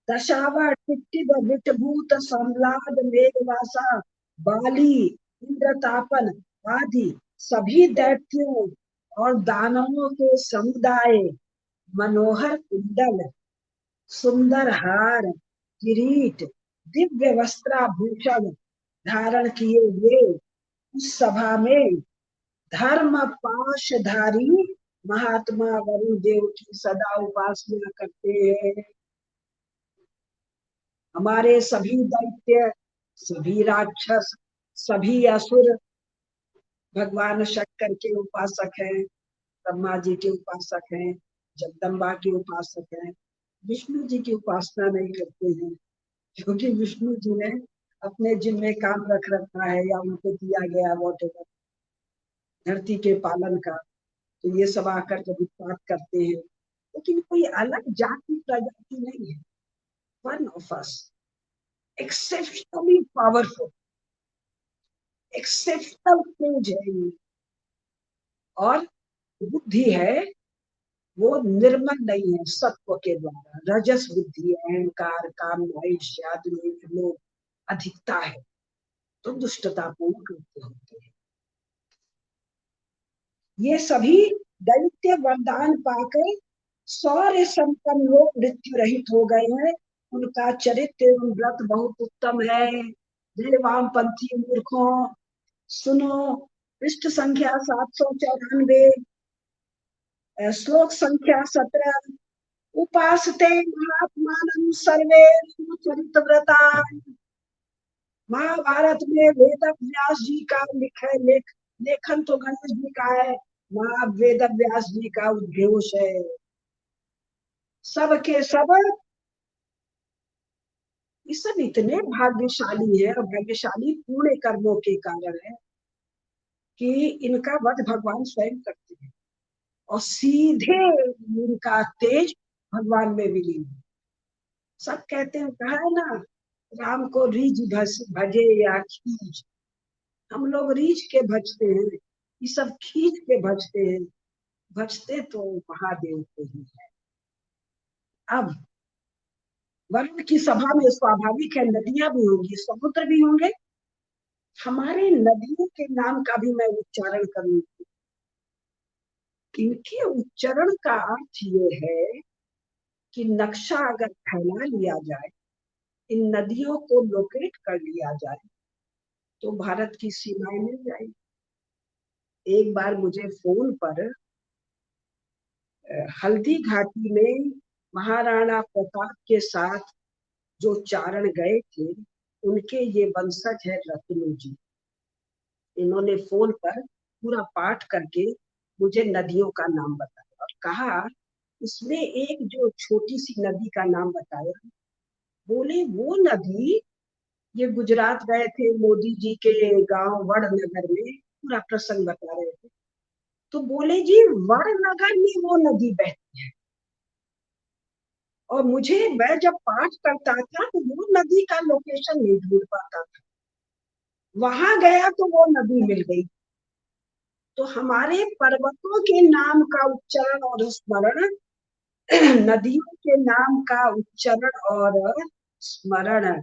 दशावट, टिट्टिद, विटभूत, संलाद, मेघवासा, बाली, इंद्रतापन आदि सभी दैत्यों और दानवों के समुदाय मनोहर कुंडल, सुंदर हार, किरीट, दिव्य वस्त्राभूषण धारण किए हुए उस सभा में धर्म पाशधारी महात्मा वरुण देव की सदा उपासना करते हैं। हमारे सभी दैत्य, सभी राक्षस, सभी असुर भगवान शंकर के उपासक हैं, ब्रह्मा जी के उपासक हैं, जगदम्बा के उपासक हैं। विष्णु जी की उपासना नहीं करते हैं क्योंकि विष्णु जी ने अपने जिम्मे काम रख रखा है या उनको दिया गया वॉटेवर धरती के पालन का। तो ये सब आकर जब उत्पात करते हैं, लेकिन कोई अलग जाति प्रजाति नहीं है। One of us, exceptionally powerful, exceptional तेज है और बुद्धि है वो निर्मल नहीं है सत्व के द्वारा। रजस बुद्धि, अहंकार, काम, आदि लोग अधिकता है तो दुष्टतापूर्ण कृत्य होते हैं। ये सभी दैत्य वरदान पाकर सौर्य संपन्न लोग मृत्यु रहित हो गए हैं। उनका चरित्र एवं व्रत बहुत उत्तम है। जय वामपंथी मूर्खों, सुनो, पृष्ठ संख्या 794। श्लोक संख्या 17। उपासते महात्मानं सर्वे चरितव्रता। महाभारत में वेद व्यास जी का लेखन तो गणेश जी का है, वेद व्यास जी का उद्घोष है। सबके सब ये सब इतने भाग्यशाली है, और भाग्यशाली पूर्ण कर्मों के कारण है कि इनका वध भगवान स्वयं करते हैं, और सीधे इनका तेज भगवान में विलीन। सब कहते हैं, कहा है ना, राम को रीझ भजे या खींच। हम लोग रीझ के भजते हैं, ये सब खींच के भजते हैं। भजते तो महादेव को ही है। अब वरुण की सभा में स्वाभाविक है, नदियां भी होंगी, समुद्र भी होंगे। हमारे नदियों के नाम का भी मैं उच्चारण करूंगी। इनके उच्चारण का अर्थ ये है कि नक्शा अगर फैला लिया जाए, इन नदियों को लोकेट कर लिया जाए, तो भारत की सीमाएं मिल जाएगी। एक बार मुझे फोन पर हल्दी घाटी में महाराणा प्रताप के साथ जो चारण गए थे, उनके ये वंशज है रत्नू जी। इन्होंने फोन पर पूरा पाठ करके मुझे नदियों का नाम बताया, और कहा इसमें एक जो छोटी सी नदी का नाम बताया, बोले वो नदी, ये गुजरात गए थे मोदी जी के गांव वड़नगर में, पूरा प्रसंग बता रहे थे। तो बोले जी वड़नगर में वो नदी बहती है, और मुझे, मैं जब पाठ करता था तो वो नदी का लोकेशन नहीं ढूंढ पाता था। वहां गया तो वो नदी मिल गई। तो हमारे पर्वतों के नाम का उच्चारण और स्मरण, नदियों के नाम का उच्चारण और स्मरण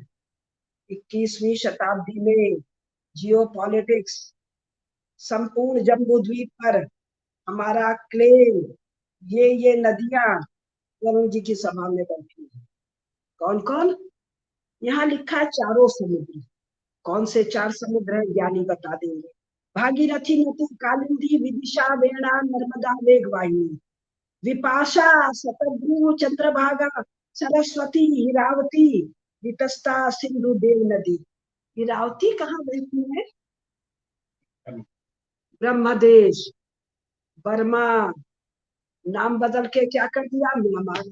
21वीं शताब्दी में जियो पॉलिटिक्स, संपूर्ण जम्बू द्वीप पर हमारा क्लेम, ये नदियां वरुण जी की सभा में बैठी है। कौन कौन? यहाँ लिखा है चारों समुद्र। कौन से 4 समुद्र है, ज्ञानी बता देंगे। भागीरथी नदी, कालिंदी, विदिशा, वेणा, नर्मदा, मेघवाहिनी, विपाशा, शतद्रु, चंद्रभागा, सरस्वती, हिरावती, वितस्ता, सिंधु, देव नदी। हिरावती कहाँ बहती है? ब्रह्मदेश, बर्मा। नाम बदल के क्या कर दिया? म्यांमार।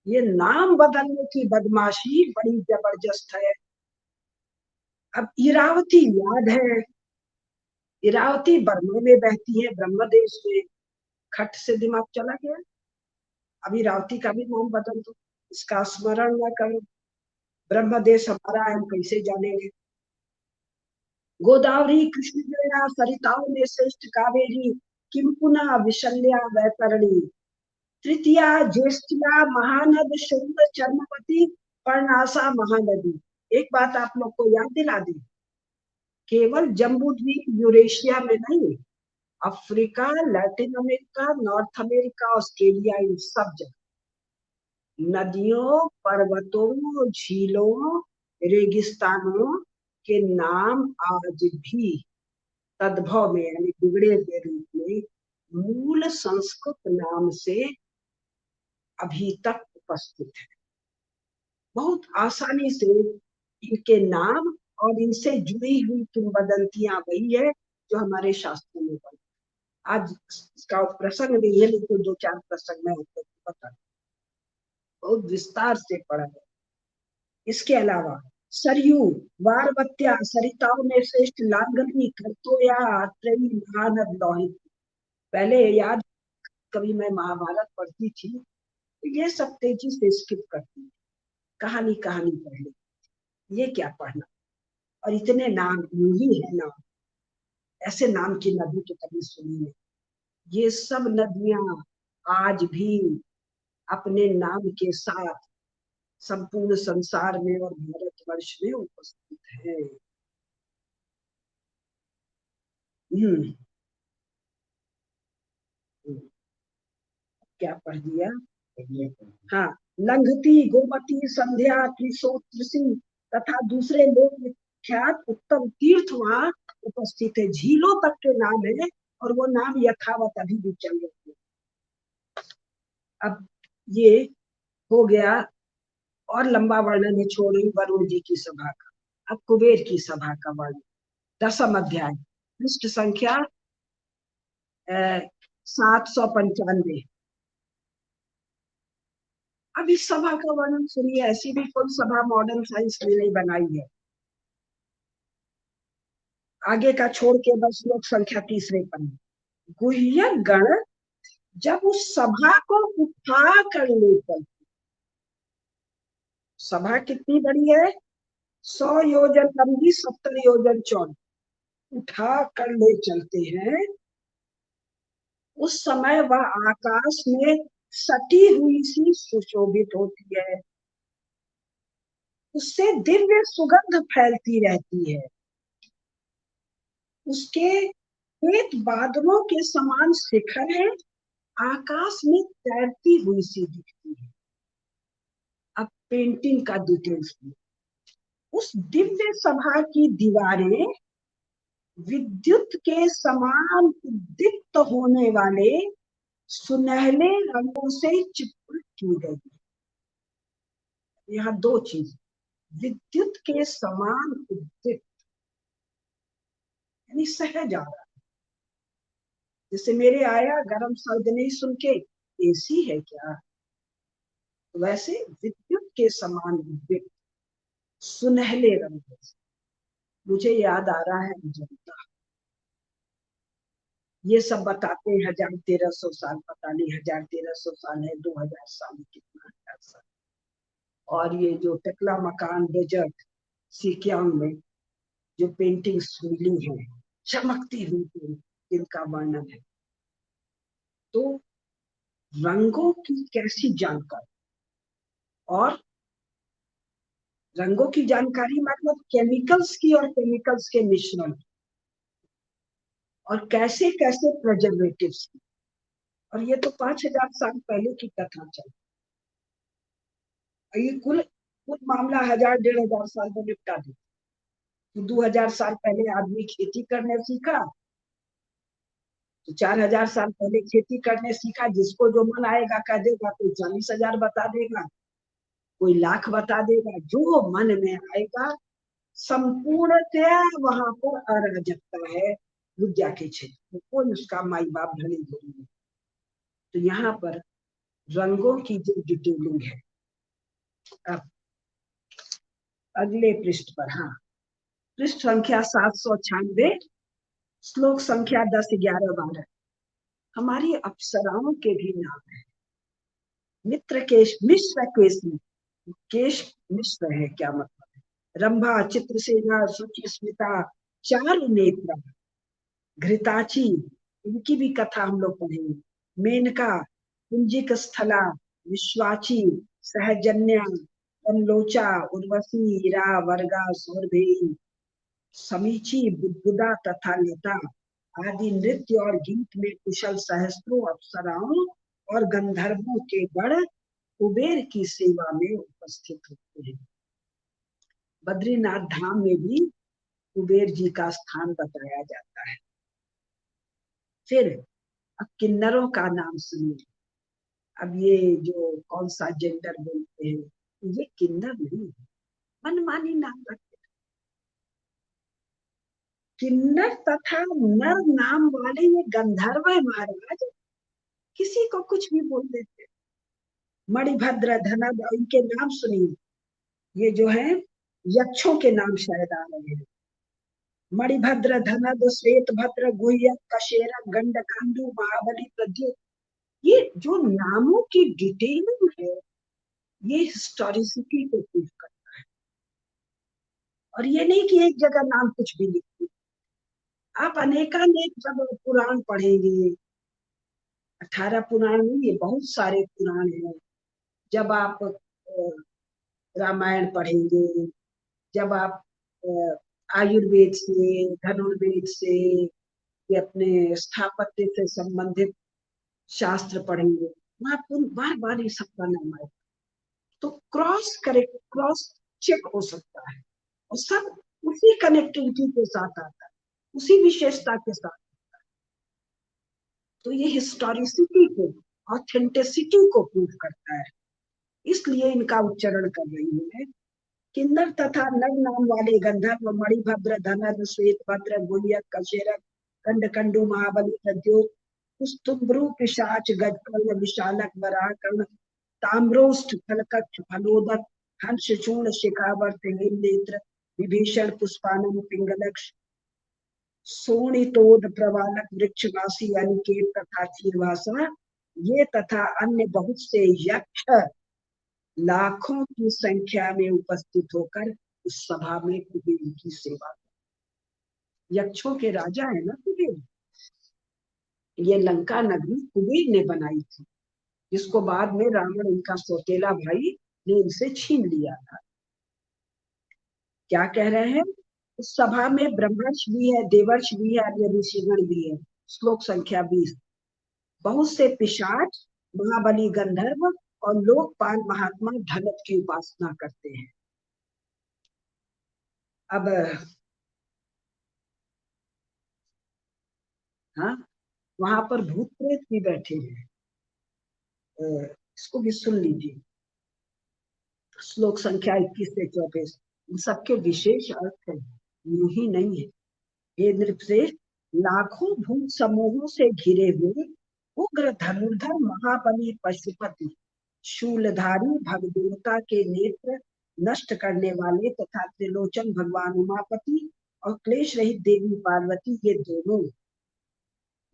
ये नाम बदलने की बदमाशी बड़ी जबरदस्त है। अब इरावती याद है, इरावती बर्मा में बहती है, ब्रह्मदेश में। खट से दिमाग चला गया। अब इरावती का भी नाम बदल दो, इसका स्मरण न करो। ब्रह्मदेश हमारा है, हम कैसे जानेंगे? गोदावरी, कृष्ण, वेणा, सरिताओं में श्रेष्ठ कावेरी, किम पुनः विशल्या वैतरणी, तृतीया ज्येष्ठिया महानद, शुद्ध चर्मवती, पर्णासा महानदी। एक बात आप लोग को याद दिला दी, केवल जम्बू द्वीप यूरेशिया में नहीं, Africa, Latin America, North America, Australia, इन सब जगह नदियों, पर्वतों, झीलों, रेगिस्तानों के नाम आज भी तद्भव में, यानी बिगड़े हुए रूप में, मूल संस्कृत नाम से अभी तक उपस्थित है। बहुत आसानी से इनके नाम और इनसे जुड़ी हुई किंवदंतियां वही है जो हमारे शास्त्रों में पढ़ी। आज इसका प्रसंग नहीं है, लेकिन 2-4 प्रसंग मैं आपको बता, बहुत विस्तार से पढ़ा है। इसके अलावा सरयू, वारवत्या, सरिताओं में श्रेष्ठ, लांगनी, करतोया, त्रयी महानद, लोहित। पहले याद, कभी मैं महाभारत पढ़ती थी तो ये सब तेजी से स्किप करती थी, कहानी कहानी पढ़ ली, ये क्या पढ़ना। और इतने नाम ही है नाम, ऐसे नाम की नदी तो कभी सुनी नहीं। ये सब नदियां आज भी अपने नाम के साथ संपूर्ण संसार में और भारतवर्ष में उपस्थित है। क्या पढ़ दिया? हाँ, लंघती, गोमती, संध्या, त्रिशोत्तरसी तथा दूसरे लोक विख्यात उत्तम तीर्थ वहाँ उपस्थित है। झीलों तक के नाम है, और वो नाम यथावत अभी भी चल रहे हैं। अब ये हो गया, और लंबा वर्णन है, छोड़ रही वरुण जी की सभा का। अब कुबेर की सभा का वर्णन, 10वां अध्याय, पृष्ठ संख्या 795। अब इस सभा का वर्णन सुनिए। ऐसी भी कोई सभा मॉडर्न साइंस में नहीं बनाई है। आगे का छोड़ के बस श्लोक संख्या 3 पन्ने। गुह्यक गण जब उस सभा को उठा कर लेकर, सभा कितनी बड़ी है, 100 योजन लंबी, 70 योजन चौड़ी, उठा कर ले चलते हैं, उस समय वह आकाश में सटी हुई सी सुशोभित होती है, उससे दिव्य सुगंध फैलती रहती है, उसके श्वेत बादलों के समान शिखर है, आकाश में तैरती हुई सी दिखती है। अब पेंटिंग का डिटेल्स में, उस दिव्य सभा की दीवारें विद्युत के समान उद्दीप्त होने वाले सुनहले रंगों से चित्रित की गई। यहाँ दो चीज, विद्युत के समान उद्दीप्त यानी सहज आ रहा, जैसे मेरे आया गरम सर्द नहीं सुन के एसी है क्या, वैसे विद्युत के समान उद्दीप्त सुनहले रंगों से। मुझे याद आ रहा है अजंता, ये सब बताते हैं 1000-1300 साल, पता नहीं 1000-1300 साल है, 2000 साल, कितना 1000 साल। और ये जो टकला मकान डेजर्ट सिकियांग में जो पेंटिंग्स मिली है, चमकती हुई, जिनका वर्णन है, तो रंगों की कैसी जानकारी, और रंगों की जानकारी मतलब केमिकल्स की और केमिकल्स के मिश्रण, और कैसे कैसे प्रिजर्वेटिव्स की। और ये तो 5000 साल पहले की कथा चल, ये कुल मामला 1000-1500 साल में निपटा दी। तो 2000 साल पहले आदमी खेती करने सीखा, तो 4000 साल पहले खेती करने सीखा, जिसको जो मन आएगा कह देगा, कोई 40,000 बता देगा, कोई लाख बता देगा, जो मन में आएगा। संपूर्णतया वहां पर अराजकता है विद्या के क्षेत्र में, कोई उसका माई बाप धनी धनी नहीं। तो यहाँ पर रंगों की जो डिटेलिंग है, अब अगले पृष्ठ पर, हाँ, पृष्ठ संख्या 796, श्लोक संख्या 10, 11, 12। हमारी अप्सराओं के भी नाम है। मित्र केश मिश्र केसरी, केश मिश्र है क्या मतलब है, रंभा, चित्रसेना, सुचि स्मिता, चारु नेत्रा, घृताची, इनकी भी कथा हम लोग पढ़ेंगे, मेनका, कुंजिक स्थला, विश्वाची, सहजन्या, लोचा, उर्वशी, हीरा, वर्गा, सौरभि, समीची, बुद्बुदा तथा लता आदि नृत्य और गीत में कुशल सहस्त्रों अप्सराओं और गंधर्वों के गण कुबेर की सेवा में उपस्थित होते हैं। बद्रीनाथ धाम में भी कुबेर जी का स्थान बताया जाता है। फिर अब किन्नरों का नाम सुनिए। अब ये जो कौन सा जेंडर बोलते हैं, ये किन्नर नहीं है, मनमानी नाम रखते। किन्नर तथा नर नाम वाले ये गंधर्व है महाराज, किसी को कुछ भी बोल देते। मणिभद्र, धनद, इनके नाम सुनिए, ये जो है यक्षों के नाम शायद आ रहे हैं। मणिभद्र, धनद, श्वेतभद्र, गुह्यक, कशेरा, गंडकांडु, महाबली, प्रद्युत, ये जो नामों की डिटेलिंग है, ये हिस्टोरिसिटी को प्रूव करता है। और ये नहीं कि एक जगह नाम कुछ भी लिखते, आप अनेकानेक जब पुराण पढ़ेंगे, 18 पुराण नहीं, ये बहुत सारे पुराण हैं। जब आप रामायण पढ़ेंगे, जब आप आयुर्वेद से, धनुर्वेद से, ये अपने स्थापत्य से संबंधित शास्त्र पढ़ेंगे, वहां बार बार ये सबका नाम आएगा, तो क्रॉस चेक हो सकता है, और सब उसी कनेक्टिविटी के साथ आता है, उसी विशेषता के साथ। तो ये हिस्टोरिसिटी को ऑथेंटिसिटी को प्रूव करता है, इसलिए इनका उच्चारण कर रही हूँ मैं। किन्नर तथा नर नाम वाले गंधर्व मणिभद्र धनर श्वेत भद्र गुलियक कशेरक कंडकंडू महाबली प्रद्योत कुस्तुम्ब्रु पिशाच गजकर्ण विशालक वराकर्ण ताम्रोष्ठ फलकक्ष फलोदक हंस चूर्ण शिखावर्त नेत्र विभीषण पुष्पानम पिंगलक्ष सोनितोद प्रवालक वृक्षवासी अनिकेत तथा चीरवासा, ये तथा अन्य बहुत से यक्ष लाखों की संख्या में उपस्थित होकर उस सभा में कुबेर की सेवा। यक्षों के राजा है ना कुबेर, ये लंका नगरी कुबेर ने बनाई थी, जिसको बाद में रावण इनका सौतेला भाई ने इनसे छीन लिया था। क्या कह रहे हैं? उस सभा में ब्रह्मर्ष भी है, देवर्ष भी है, अन्य ऋषिगण भी है। श्लोक संख्या 20। बहुत से पिशाच, महाबली गंधर्व और लोकपाल महात्मा धनत की उपासना करते हैं। अब हाँ, वहां पर भूत प्रेत भी बैठे हैं, इसको भी सुन लीजिए। श्लोक संख्या 21 से 24। इन सबके विशेष अर्थ है, यूं ही नहीं है। हे नृपश्रेष्ठ, लाखों भूत समूहों से घिरे हुए उग्र धनुर्धर महाबली पशुपति, शूलधारी भगदेवता के नेत्र नष्ट करने वाले तथा त्रिलोचन भगवान उमापति और क्लेश रहित देवी पार्वती, ये दोनों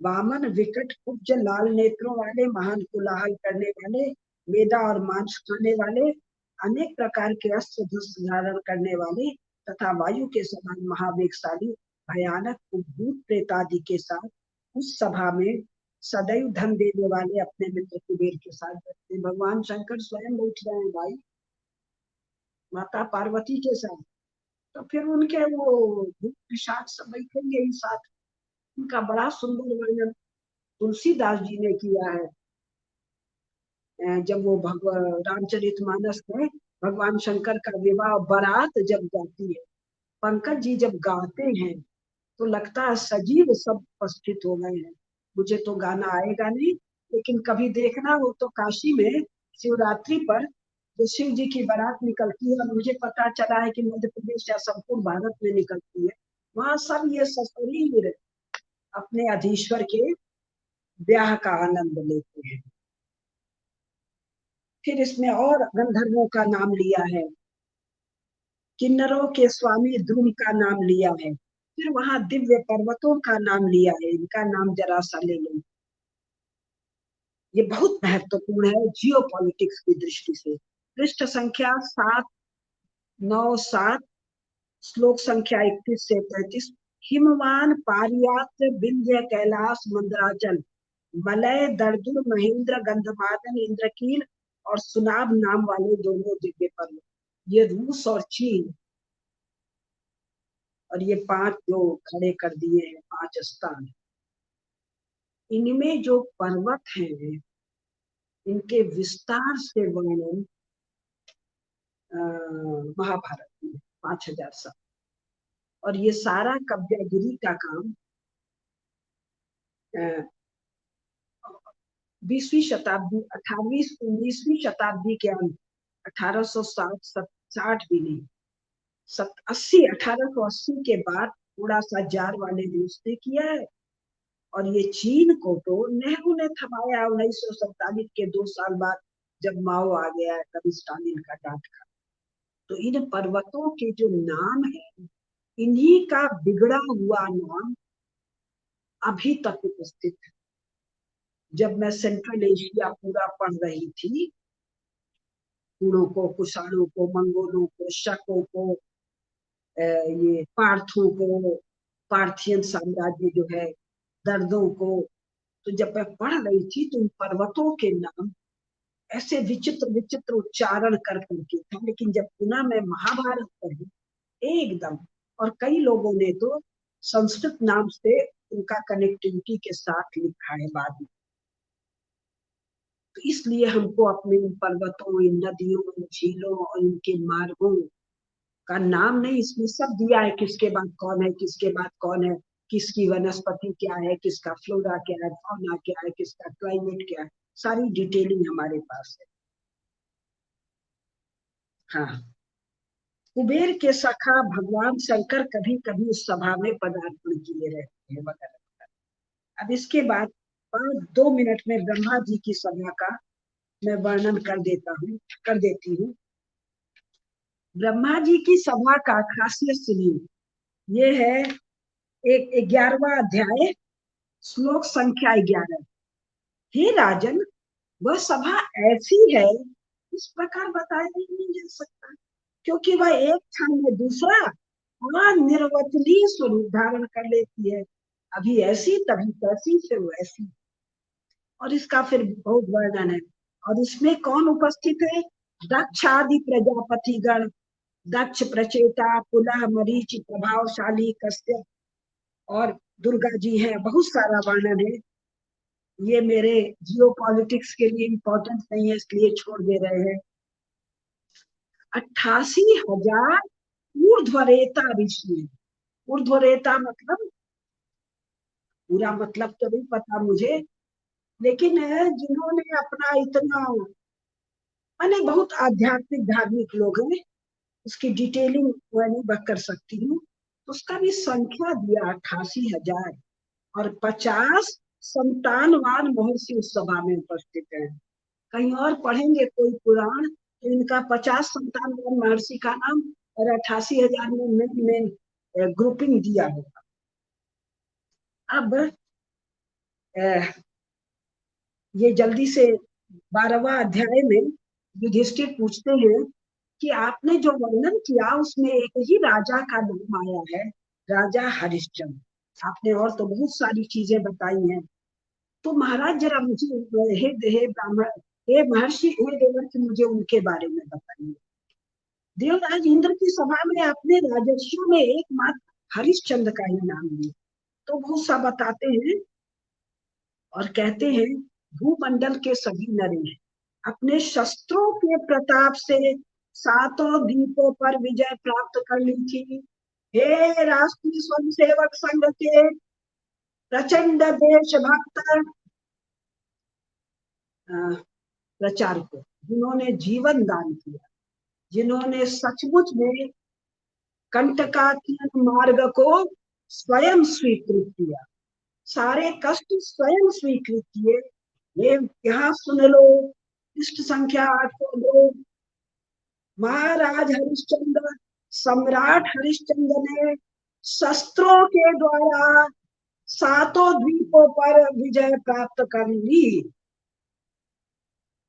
वामन विकट कुब्ज लाल नेत्रों वाले, महान कोलाहल करने वाले, मेदा और मांस खाने वाले, अनेक प्रकार के अस्त्र शस्त्र धारण करने वाले तथा वायु के समान महावेगशाली भयानक भूत प्रेतादि के साथ उस सभा में सदैव धन देने वाले अपने मित्र कुबेर के साथ बैठते। भगवान शंकर स्वयं बैठ रहे हैं भाई माता पार्वती के साथ, तो फिर उनके वो भूत पिशाच सब बैठेंगे ही साथ। उनका बड़ा सुंदर वर्णन तुलसीदास जी ने किया है। जब वो भगवान रामचरितमानस में भगवान शंकर का विवाह बारात जब जाती है, पंकज जी जब गाते हैं तो लगता है सजीव सब उपस्थित हो गए हैं। मुझे तो गाना आएगा नहीं, लेकिन कभी देखना हो तो काशी में शिवरात्रि पर जो शिव जी की बारात निकलती है, और मुझे पता चला है कि मध्य प्रदेश या संपूर्ण भारत में निकलती है, वहां सब ये सशरीर अपने अधीश्वर के ब्याह का आनंद लेते हैं। फिर इसमें और गंधर्वों का नाम लिया है, किन्नरों के स्वामी ध्रुव का नाम लिया है, फिर वहां दिव्य पर्वतों का नाम लिया है। इनका नाम जरा सा ले लो, ये बहुत महत्वपूर्ण है जियो पॉलिटिक्स की दृष्टि से। पृष्ठ संख्या 797, श्लोक संख्या 31 से 33। हिमवान पारियात्र विंध्य कैलाश मंदराचल मलय दर्दुर महेंद्र गंधमादन इंद्रकील और सुनाब नाम वाले दोनों दिव्य पर्वत, ये रूस और चीन, और ये 5 जो खड़े कर दिए हैं 5 स्थान, इनमें जो पर्वत हैं इनके विस्तार से वर्णन महाभारत में 5000 साल। और ये सारा कब्जागिरी का काम 20वीं शताब्दी 18वीं 19वीं शताब्दी के अंत 1860 भी नहीं 1880 के बाद थोड़ा सा जार वाले रूस ने किया है। और ये चीन को तो नेहरू ने थमाया 1947 के 2 साल बाद, जब माओ आ गया, तभी स्टालिन का डांट खा। तो इन पर्वतों के जो नाम है, इन्हीं का बिगड़ा हुआ नाम अभी तक उपस्थित है। जब मैं सेंट्रल एशिया पूरा पढ़ रही थी, हुणों को, कुषाणों को, मंगोलों को, शकों को, ये पार्थों को, पार्थियन साम्राज्य जो है, दर्दों को, तो जब मैं पढ़ रही थी तो इन पर्वतों के नाम ऐसे विचित्र विचित्र उच्चारण कर करके था। लेकिन जब पुनः मैं महाभारत पढ़ी एकदम, और कई लोगों ने तो संस्कृत नाम से उनका कनेक्टिविटी के साथ लिखा है बाद में। तो इसलिए हमको अपने इन पर्वतों, इन नदियों, इन झीलों और इनके मार्गों का नाम नहीं, इसमें सब दिया है, किसके बाद कौन है, किसके बाद कौन है, किसकी वनस्पति क्या है, किसका फ्लोरा क्या है, फौना क्या है, किसका क्लाइमेट क्या है, सारी डिटेलिंग हमारे पास है। हाँ, कुबेर के सखा भगवान शंकर कभी कभी उस सभा में पदार्पण किए रहते हैं वगैरह। अब इसके बाद 2 मिनट में ब्रह्मा जी की सभा का मैं वर्णन कर देती हूँ। ब्रह्मा जी की सभा का खासियत सुनिए। ये है एक 11वां अध्याय, श्लोक संख्या 11। हे राजन, वह सभा ऐसी है इस प्रकार बताया नहीं जा सकता, क्योंकि वह एक क्षण में दूसरा अनिर्वचनीय स्वरूप धारण कर लेती है। अभी ऐसी तभी तैसी फिर वैसी। और इसका फिर बहुत वर्णन है। और इसमें कौन उपस्थित है? दक्ष आदि प्रजापति गण, दक्ष, प्रचेता, पुलह, मरीचि, प्रभावशाली, कश्यप और दुर्गा जी है। बहुत सारा वर्णन है। ये मेरे जियो पॉलिटिक्स के लिए इम्पोर्टेंट नहीं है, इसलिए छोड़ दे रहे हैं। 88,000 ऊर्ध्वरेता ऋषि। ऊर्ध्वरेता मतलब, पूरा मतलब तो नहीं पता मुझे, लेकिन जिन्होंने अपना इतना, मैंने बहुत आध्यात्मिक धार्मिक लोग हैं, उसकी डिटेलिंग मैं नहीं कर सकती हूँ। उसका भी संख्या दिया 88,000 और 50 संतानवान महर्षि उस सभा में उपस्थित है। कहीं और पढ़ेंगे कोई पुराण तो इनका 50 संतानवान महर्षि का नाम और 88,000 में मेन ग्रुपिंग दिया होगा। अब ये जल्दी से 12वां अध्याय में युधिष्ठिर पूछते हैं कि आपने जो वर्णन किया उसमें एक ही राजा का नाम आया है, राजा हरिश्चंद्र। आपने और तो बहुत सारी चीजें बताई हैं, तो महाराज जरा मुझे हे ब्राह्मण, हे महर्षि, हे देवर्षि, मुझे उनके बारे में बताइए। देवराज इंद्र की सभा में आपने राजर्षियों में एकमात्र हरिश्चंद्र का ही नाम लिया, तो बहुत सा बताते हैं और कहते हैं भूमंडल के सभी नरेश अपने शस्त्रों के प्रताप से 7 द्वीपों पर विजय प्राप्त कर ली थी। हे राष्ट्रीय स्वयंसेवक संघ के प्रचंड देशभक्त प्रचारकों, जिन्होंने जीवन दान किया, जिन्होंने सचमुच में कंटकाकीर्ण मार्ग को स्वयं स्वीकृत किया, सारे कष्ट स्वयं स्वीकृत किए। ये यहाँ सुन लो, पृष्ठ संख्या 802। महाराज हरिश्चंद्र, सम्राट हरिश्चंद्र ने शस्त्रों के द्वारा 7 द्वीपों पर विजय प्राप्त कर ली।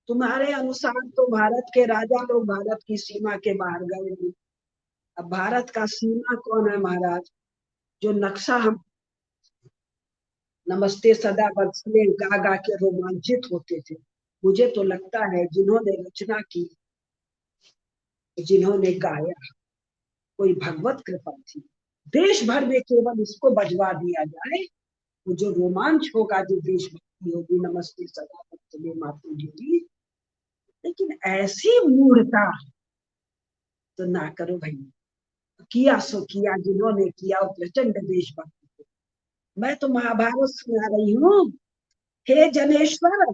तुम्हारे अनुसार तो भारत के राजा लोग भारत की सीमा के बाहर गए। अब भारत का सीमा कौन है महाराज? जो नक्शा हम नमस्ते सदा बदले गा गा के रोमांचित होते थे, मुझे तो लगता है जिन्होंने रचना की, जिन्होंने गाया, कोई भगवत कृपा थी। देश भर में केवल इसको बजवा दिया जाए तो जो रोमांच होगा, जो देशभक्ति होगी, नमस्ते सदा बदले मातु जी। लेकिन ऐसी मूर्खता तो ना करो भाई। किया सो किया, जिन्होंने किया वो प्रचंड देशभक्ति। मैं तो महाभारत सुना रही हूँ। हे जनेश्वर,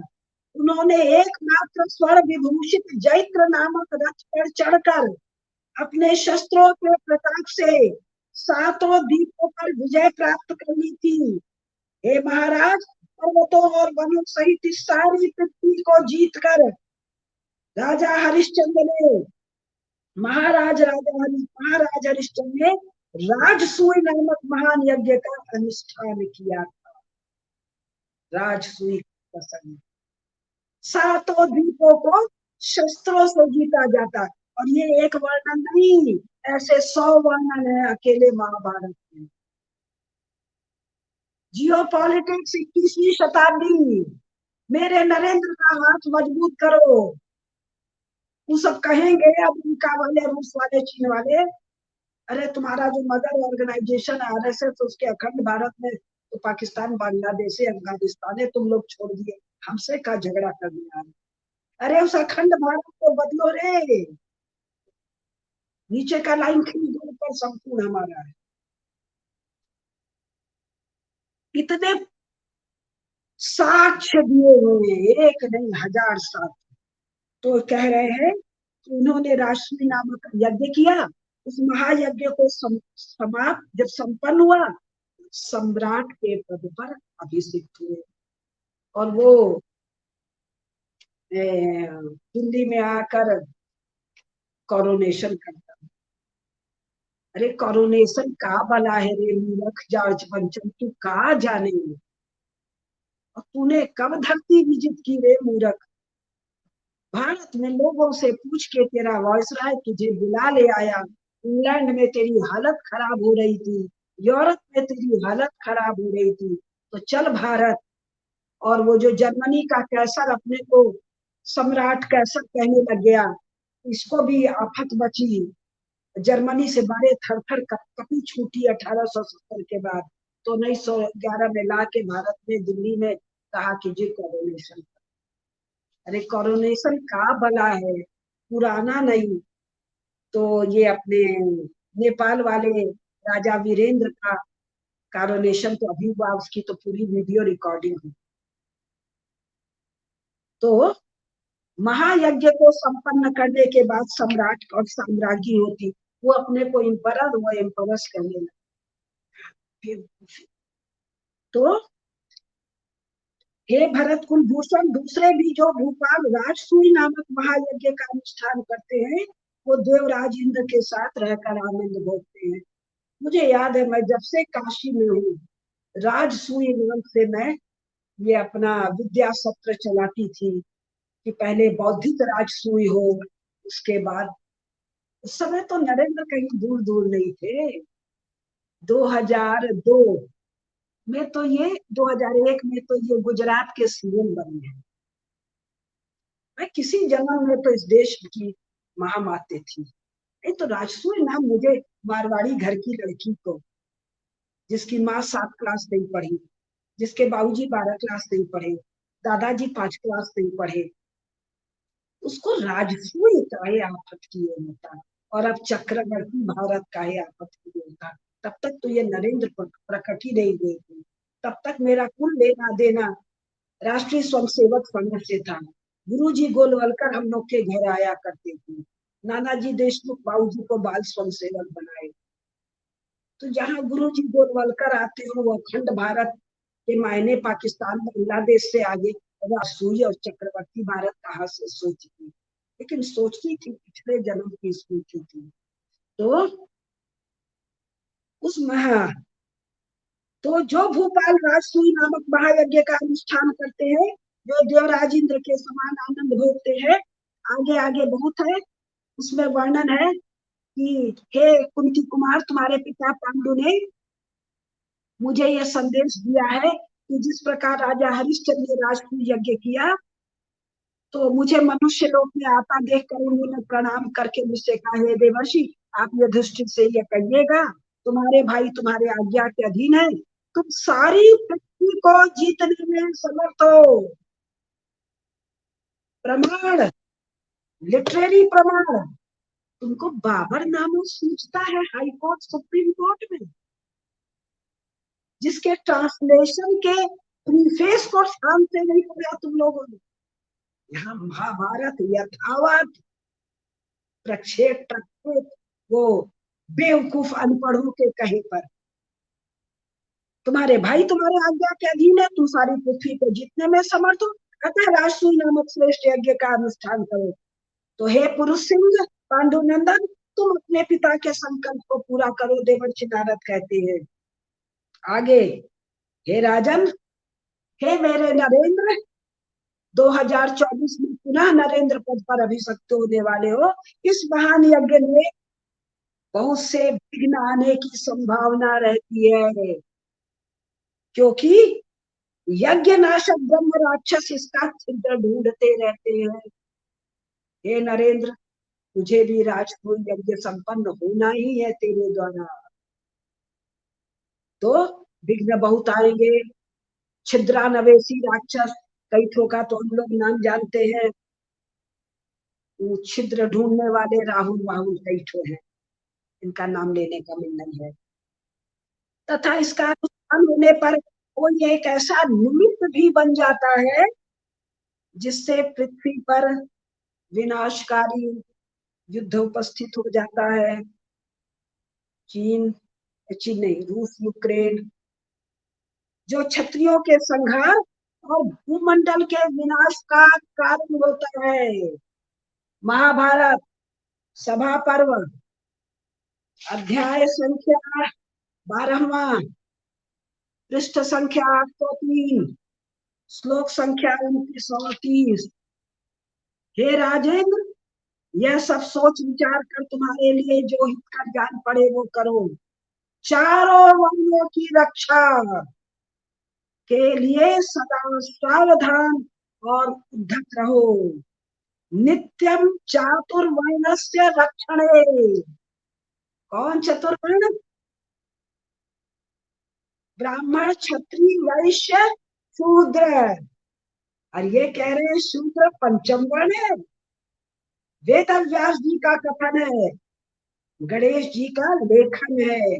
उन्होंने एकमात्र स्वर्ण विभूषित जैत्र नामक रथ पर चढ़कर अपने शस्त्रों के प्रताप से 7 द्वीपों पर विजय प्राप्त कर ली थी। हे महाराज, पर्वतों और वनों सहित इस सारी पृथ्वी को जीतकर राजा हरिश्चंद्र ने महाराज हरिश्चंद्र ने राजसूय नामक महान यज्ञ का अनुष्ठान किया था। राजसूय प्रसंग 7 द्वीपों को शस्त्रों से जीता जाता। और ये एक वर्णन नहीं, ऐसे 100 वर्णन है अकेले महाभारत में। जियो पॉलिटिक्स 21वीं शताब्दी, मेरे नरेंद्र का हाथ मजबूत करो। वो सब कहेंगे अमेरिका वाले, रूस वाले, चीन वाले, अरे तुम्हारा जो मदर ऑर्गेनाइजेशन है आरएसएस, उसके अखंड भारत में तो पाकिस्तान, बांग्लादेश, अफगानिस्तान है, तुम लोग छोड़ दिए, हमसे का झगड़ा करने आ रहे। अरे उस अखंड भारत को बदलो रे। नीचे का लाइन खींच दो, ऊपर संपूर्ण हमारा है। इतने साक्ष्य दिए हुए, एक नहीं 1000 साक्ष्य। तो कह रहे हैं कि उन्होंने राष्ट्रीय नामक यज्ञ किया। उस महायज्ञ को समाप्त जब संपन्न हुआ, सम्राट के पद पर अभिषिक्त हुए। और वो दिल्ली में आकर कोरोनेशन करता। अरे कोरोनेशन का भला है रे मूर्ख जॉर्ज पंचम, तू कहा जाने। और तूने कब धरती विजिट की रे मूर्ख? भारत में लोगों से पूछ के तेरा वॉइसराय तुझे बुला ले आया। इंग्लैंड में तेरी हालत खराब हो रही थी, यूरोप में तेरी हालत खराब हो रही थी, तो चल भारत। और वो जो जर्मनी का कैसर अपने को सम्राट कैसर कहने लग गया, इसको भी आफत बची। जर्मनी से बड़े थर थर कपी छूटी 1870 के बाद। तो 1911 में ला के भारत में दिल्ली में कहा कि जी कोरोनेशन। अरे कोरोनेशन का भला है, पुराना नहीं। तो ये अपने नेपाल वाले राजा वीरेंद्र का कोरोनेशन तो अभी हुआ, उसकी तो पूरी वीडियो रिकॉर्डिंग हुई। तो महायज्ञ को संपन्न करने के बाद सम्राट और साम्राज्ञी होती, वो अपने को एम्परर व एम्परस कहने लगे। तो हे भरत कुलभूषण, दूसरे भी जो भूपाल राजसूय नामक महायज्ञ का अनुष्ठान करते हैं, वो देवराज इंद्र के साथ रहकर आनंद भोगते हैं। मुझे याद है, मैं जब से काशी में हूँ, राजसूय नाम से मैं ये अपना विद्या सत्र चलाती थी कि पहले बौद्धिक राजसूय हो, उसके बाद। उस समय तो नरेंद्र कहीं दूर दूर नहीं थे। 2002 में तो ये 2001 में तो ये गुजरात के सीएम बने हैं। मैं किसी जन्म में तो इस देश की महामाते थी। ये तो राजसूय नाम मुझे मारवाड़ी घर की लड़की को, जिसकी माँ 7 क्लास नहीं पढ़ी, जिसके बाबूजी 12 क्लास नहीं पढ़े, दादाजी 5 क्लास नहीं पढ़े, उसको राजसूय काहे आफत किए होता। और अब चक्रवर्ती भारत काहे आफत किए होता। तब तक तो ये नरेंद्र प्रकट ही नहीं हुए थे। तब तक मेरा कुल लेना देना राष्ट्रीय स्वयंसेवक संघ से था। गुरुजी गोलवलकर हम लोग के घर आया करते थे। नानाजी देशमुख बाबूजी को बाल स्वयंसेवक बनाए। तो जहाँ गुरुजी गोलवलकर आते हो, वो अखंड भारत के मायने पाकिस्तान बांग्लादेश से आगे राजसूय और चक्रवर्ती भारत कहाँ से सोची थी। लेकिन सोचती थी, पिछले जन्म की सोची थी। तो उस महा तो जो भूपाल राजसूय नामक महायज्ञ का अनुष्ठान करते हैं, जो देवराज इंद्र के समान आनंद भोगते हैं, आगे आगे बहुत है। उसमें वर्णन है कि हे कुंती कुमार, तुम्हारे पिता पांडु ने मुझे यह संदेश दिया है कि जिस प्रकार राजा हरिश्चंद्र ने राजसूय यज्ञ किया, तो मुझे मनुष्य लोक में आता देखकर उन्होंने प्रणाम करके मुझसे कहा, हे देवर्षि, आप युधिष्ठिर से यह कहिएगा, तुम्हारे भाई तुम्हारे आज्ञा के अधीन है, तुम सारी पृथ्वी को जीतने में समर्थ हो। प्रमाण, लिटरेरी प्रमाण। तुमको बाबर नामो सूझता है हाई कोर्ट सुप्रीम कोर्ट में, जिसके ट्रांसलेशन के प्रीफेस को ध्यान से नहीं पढ़ा तुम लोगों ने। यहाँ महाभारत यथावत प्रक्षेप वो बेवकूफ अनपढ़ों के कहे पर, तुम्हारे भाई तुम्हारे आज्ञा के अधीन है, तुम सारी पृथ्वी को जीतने में समर्थ हो, अतः राजसूय नामक श्रेष्ठ यज्ञ का अनुष्ठान करो। तो हे पुरुष सिंह पांडुनंदन, तुम अपने पिता के संकल्प को पूरा करो, देवर्षि नारद कहते हैं। आगे, हे राजन, हे मेरे नरेंद्र, 2024 में पुनः नरेंद्र पद पर अभिषिक्त होने वाले हो। इस महान यज्ञ में बहुत से विघ्न आने की संभावना रहती है, क्योंकि यज्ञ नाशक ब्रह्म राक्षस इसका छिद्र ढूंढते रहते हैं। हे नरेंद्र, तुझे भी राजसूय यज्ञ संपन्न होना ही है तेरे द्वारा। तो विघ्न बहुत आएंगे। छिद्रा नवेशी राक्षस, कई ठो का तो हम लोग नाम जानते हैं। छिद्र ढूंढने वाले राहुल वाहुल कई ठो है, इनका नाम लेने का मन नहीं है। तथा इसका अनुष्ठान होने पर कोई एक ऐसा निमित्त भी बन जाता है जिससे पृथ्वी पर विनाशकारी युद्ध उपस्थित हो जाता है। चीन नहीं, रूस यूक्रेन, जो क्षत्रियों के संहार और भूमंडल के विनाश का कारण होता है। महाभारत सभा पर्व अध्याय संख्या 12वां, पृष्ठ संख्या 803, श्लोक संख्या 2930। हे राजेंद्र, यह सब सोच विचार कर तुम्हारे लिए जो हित का ज्ञान पड़े वो करो। चारों वर्णों की रक्षा के लिए सदा सावधान और उद्धत रहो। नित्यम चातुर्वर्णस्य रक्षणे। कौन चतुर्वर्ण? ब्राह्मण, क्षत्रिय, वैश्य, शूद्र। और ये कह रहे हैं शूद्र पंचम वर्ण है। वेद व्यास जी का कथन है, गणेश जी का लेखन है।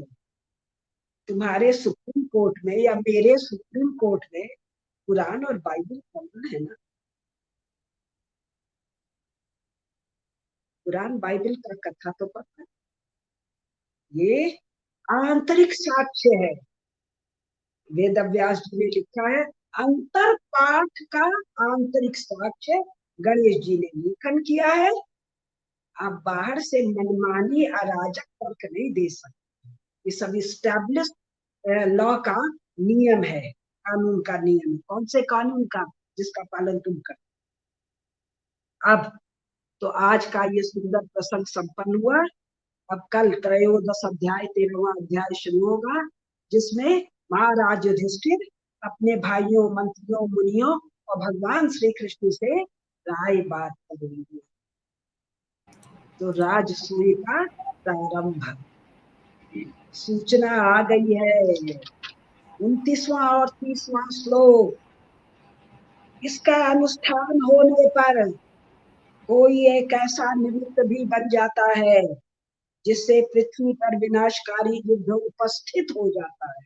तुम्हारे सुप्रीम कोर्ट में या मेरे सुप्रीम कोर्ट में कुरान और बाइबल कॉमन है ना। कुरान बाइबल का कथा तो पता है, ये आंतरिक साक्ष्य है। वेद व्यास जी ने लिखा है, अंतर पाठ का आंतरिक साक्ष्य गणेश जी ने लेखन किया है। आप बाहर से मनमानी अराजक तर्क नहीं दे सकते। ये सब इस्टेब्लिश लॉ का नियम है, कानून का नियम है। कौन से कानून का? जिसका पालन तुम कर। अब तो आज का ये सुंदर प्रसंग संपन्न हुआ। अब कल त्रयोदश अध्याय 13वां अध्याय शुरू होगा, जिसमें महाराज युधिष्ठिर अपने भाइयों, मंत्रियों, मुनियों और भगवान श्री कृष्ण से राय बात करेंगे। तो राजसूय का प्रारंभ, सूचना आ गई है। 29वां और 30वां श्लोक। इसका अनुष्ठान होने पर कोई एक ऐसा निमित्त भी बन जाता है जिससे पृथ्वी पर विनाशकारी युद्ध उपस्थित हो जाता है,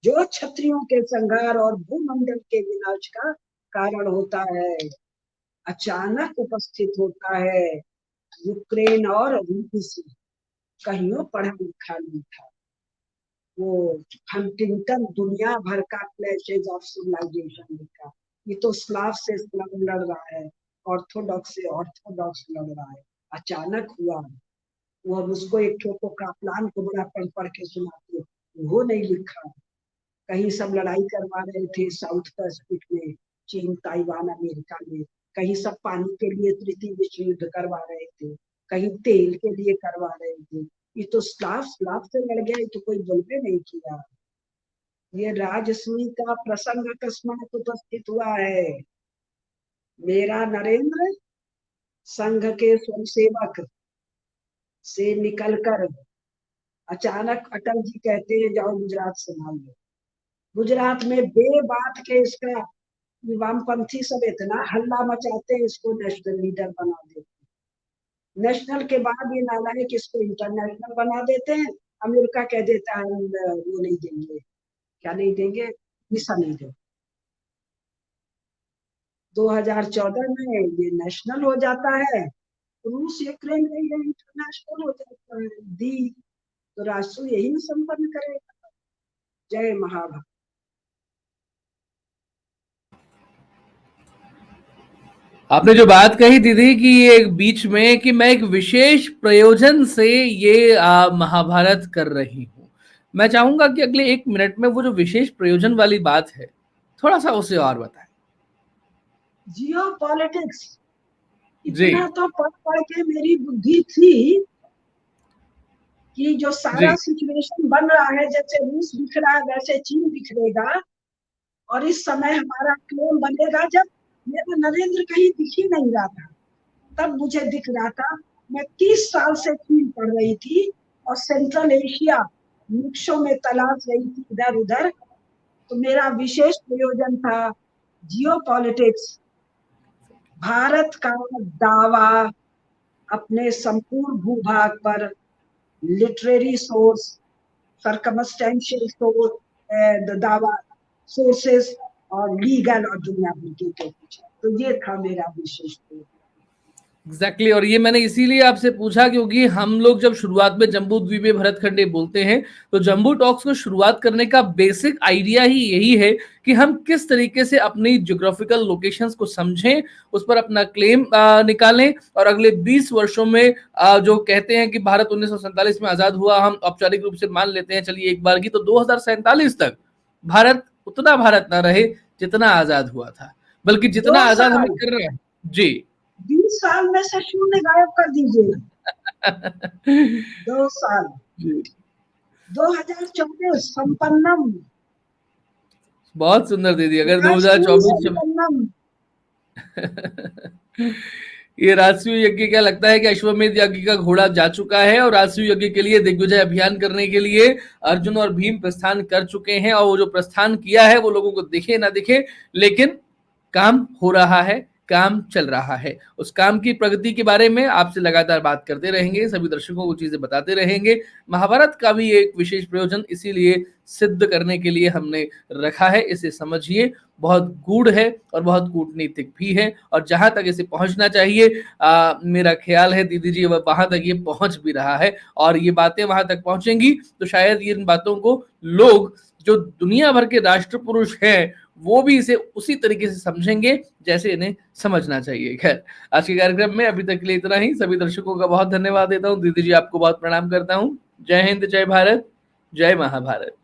जो क्षत्रियों के संहार और भूमंडल के विनाश का कारण होता है। अचानक उपस्थित होता है। यूक्रेन और रूस, कहीं पढ़ा लिखा नहीं था। वो हंटिंगटन दुनिया भर का क्लैशेज ऑफ सिविलाइजेशन लिखा। ये तो स्लाव से स्लाव लड़ रहा है, ऑर्थोडॉक्स से ऑर्थोडॉक्स लड़ रहा है। अचानक हुआ। वो अब उसको एक ठोको का प्लान को बड़ा पढ़ के सुनाते, वो नहीं लिखा। कहीं सब लड़ाई करवा रहे थे साउथ पैसिफिक में, चीन, ताइवान, अमेरिका में। कहीं सब पानी के लिए तृतीय विश्व युद्ध करवा रहे थे, कहीं तेल के लिए करवा रहे थे। ये तो स्लाव से लड़ गया, ये तो कोई बोलबे नहीं किया। ये राजसूय का प्रसंग अकस्मात उपस्थित हुआ है। मेरा नरेंद्र संघ के स्वयंसेवक से निकलकर अचानक अटल जी कहते हैं जाओ गुजरात संभाल लो। गुजरात में बेबात के इसका वामपंथी सब इतना हल्ला मचाते हैं, इसको नेशनल लीडर बना देते। नेशनल के बाद ये नालायक इसको इंटरनेशनल बना देते हैं। अमेरिका कह देता है वो नहीं देंगे। क्या नहीं देंगे? वीसा नहीं देंगे। 2014 में ये नेशनल हो जाता है। रूस यूक्रेन में ये इंटरनेशनल हो जाता है। दी तो राष्ट्र यही संपन्न करेगा। जय महाभारत। आपने जो बात कही दीदी कि ये बीच में कि मैं एक विशेष प्रयोजन से ये महाभारत कर रही हूँ, मैं चाहूंगा कि अगले 1 मिनट में वो जो विशेष प्रयोजन वाली बात है थोड़ा सा उसे और बताएं। जियो पॉलिटिक्स जी इतना तो पढ़ के मेरी बुद्धि थी कि जो सारा जी सिचुएशन बन रहा है, जैसे रूस दिख रहा है वैसे चीन दिखेगा। और इस समय हमारा क्लेम बनेगा। जब मेरा नरेंद्र कहीं दिख ही नहीं रहा था, तब मुझे दिख रहा था। मैं 30 साल से चीन पढ़ रही थी और सेंट्रल एशिया वृक्षों में तलाश रही थी इधर उधर। तो मेरा विशेष प्रयोजन था जियो पॉलिटिक्स। भारत का दावा अपने संपूर्ण भूभाग पर literary source, circumstantial source, the दावा सोर्सेस और लीगल और दुनिया भर के कुछ। तो ये था मेरा विशेष प्रयोग। एग्जैक्टली और ये मैंने इसीलिए आपसे पूछा क्योंकि हम लोग जब शुरुआत में जम्बू द्वीपे भरतखंडे बोलते हैं तो जम्बू टॉक्स को शुरुआत करने का बेसिक आइडिया ही यही है कि हम किस तरीके से अपनी ज्योग्राफिकल लोकेशंस को समझें, उस पर अपना क्लेम निकालें और अगले 20 वर्षों में जो कहते हैं कि भारत 1947 में आजाद हुआ, हम औपचारिक रूप से मान लेते हैं चलिए एक बार की, तो 2047 तक भारत उतना भारत ना रहे जितना आजाद हुआ था, बल्कि जितना 2 आजाद हमें साल कर रहे हैं। जी 20 साल में से शून्य गायब कर दीजिए। 2 साल जी 2024 संपन्नम, बहुत सुंदर दीदी। अगर राष्ट्रीय 2024 संपन्नम। ये राजसूय यज्ञ क्या लगता है कि अश्वमेध यज्ञ का घोड़ा जा चुका है और राजसूय यज्ञ के लिए दिग्विजय अभियान करने के लिए अर्जुन और भीम प्रस्थान कर चुके हैं और वो जो प्रस्थान किया है वो लोगों को दिखे ना दिखे, लेकिन काम हो रहा है, काम चल रहा है। उस काम की प्रगति के बारे में आपसे लगातार बात करते रहेंगे, सभी दर्शकों को चीजें बताते रहेंगे। महाभारत का भी एक विशेष प्रयोजन इसीलिए सिद्ध करने के लिए हमने रखा है। इसे समझिए, बहुत गूढ़ है और बहुत कूटनीतिक भी है और जहां तक इसे पहुंचना चाहिए मेरा ख्याल है दीदी जी वहां तक ये पहुंच भी रहा है और ये बातें वहां तक पहुंचेंगी तो शायद इन बातों को लोग जो दुनिया भर के राष्ट्र पुरुष हैं वो भी इसे उसी तरीके से समझेंगे जैसे इन्हें समझना चाहिए। खैर, आज के कार्यक्रम में अभी तक के लिए इतना ही। सभी दर्शकों का बहुत धन्यवाद देता हूँ। दीदी जी आपको बहुत प्रणाम करता हूँ। जय हिंद, जय भारत, जय महाभारत।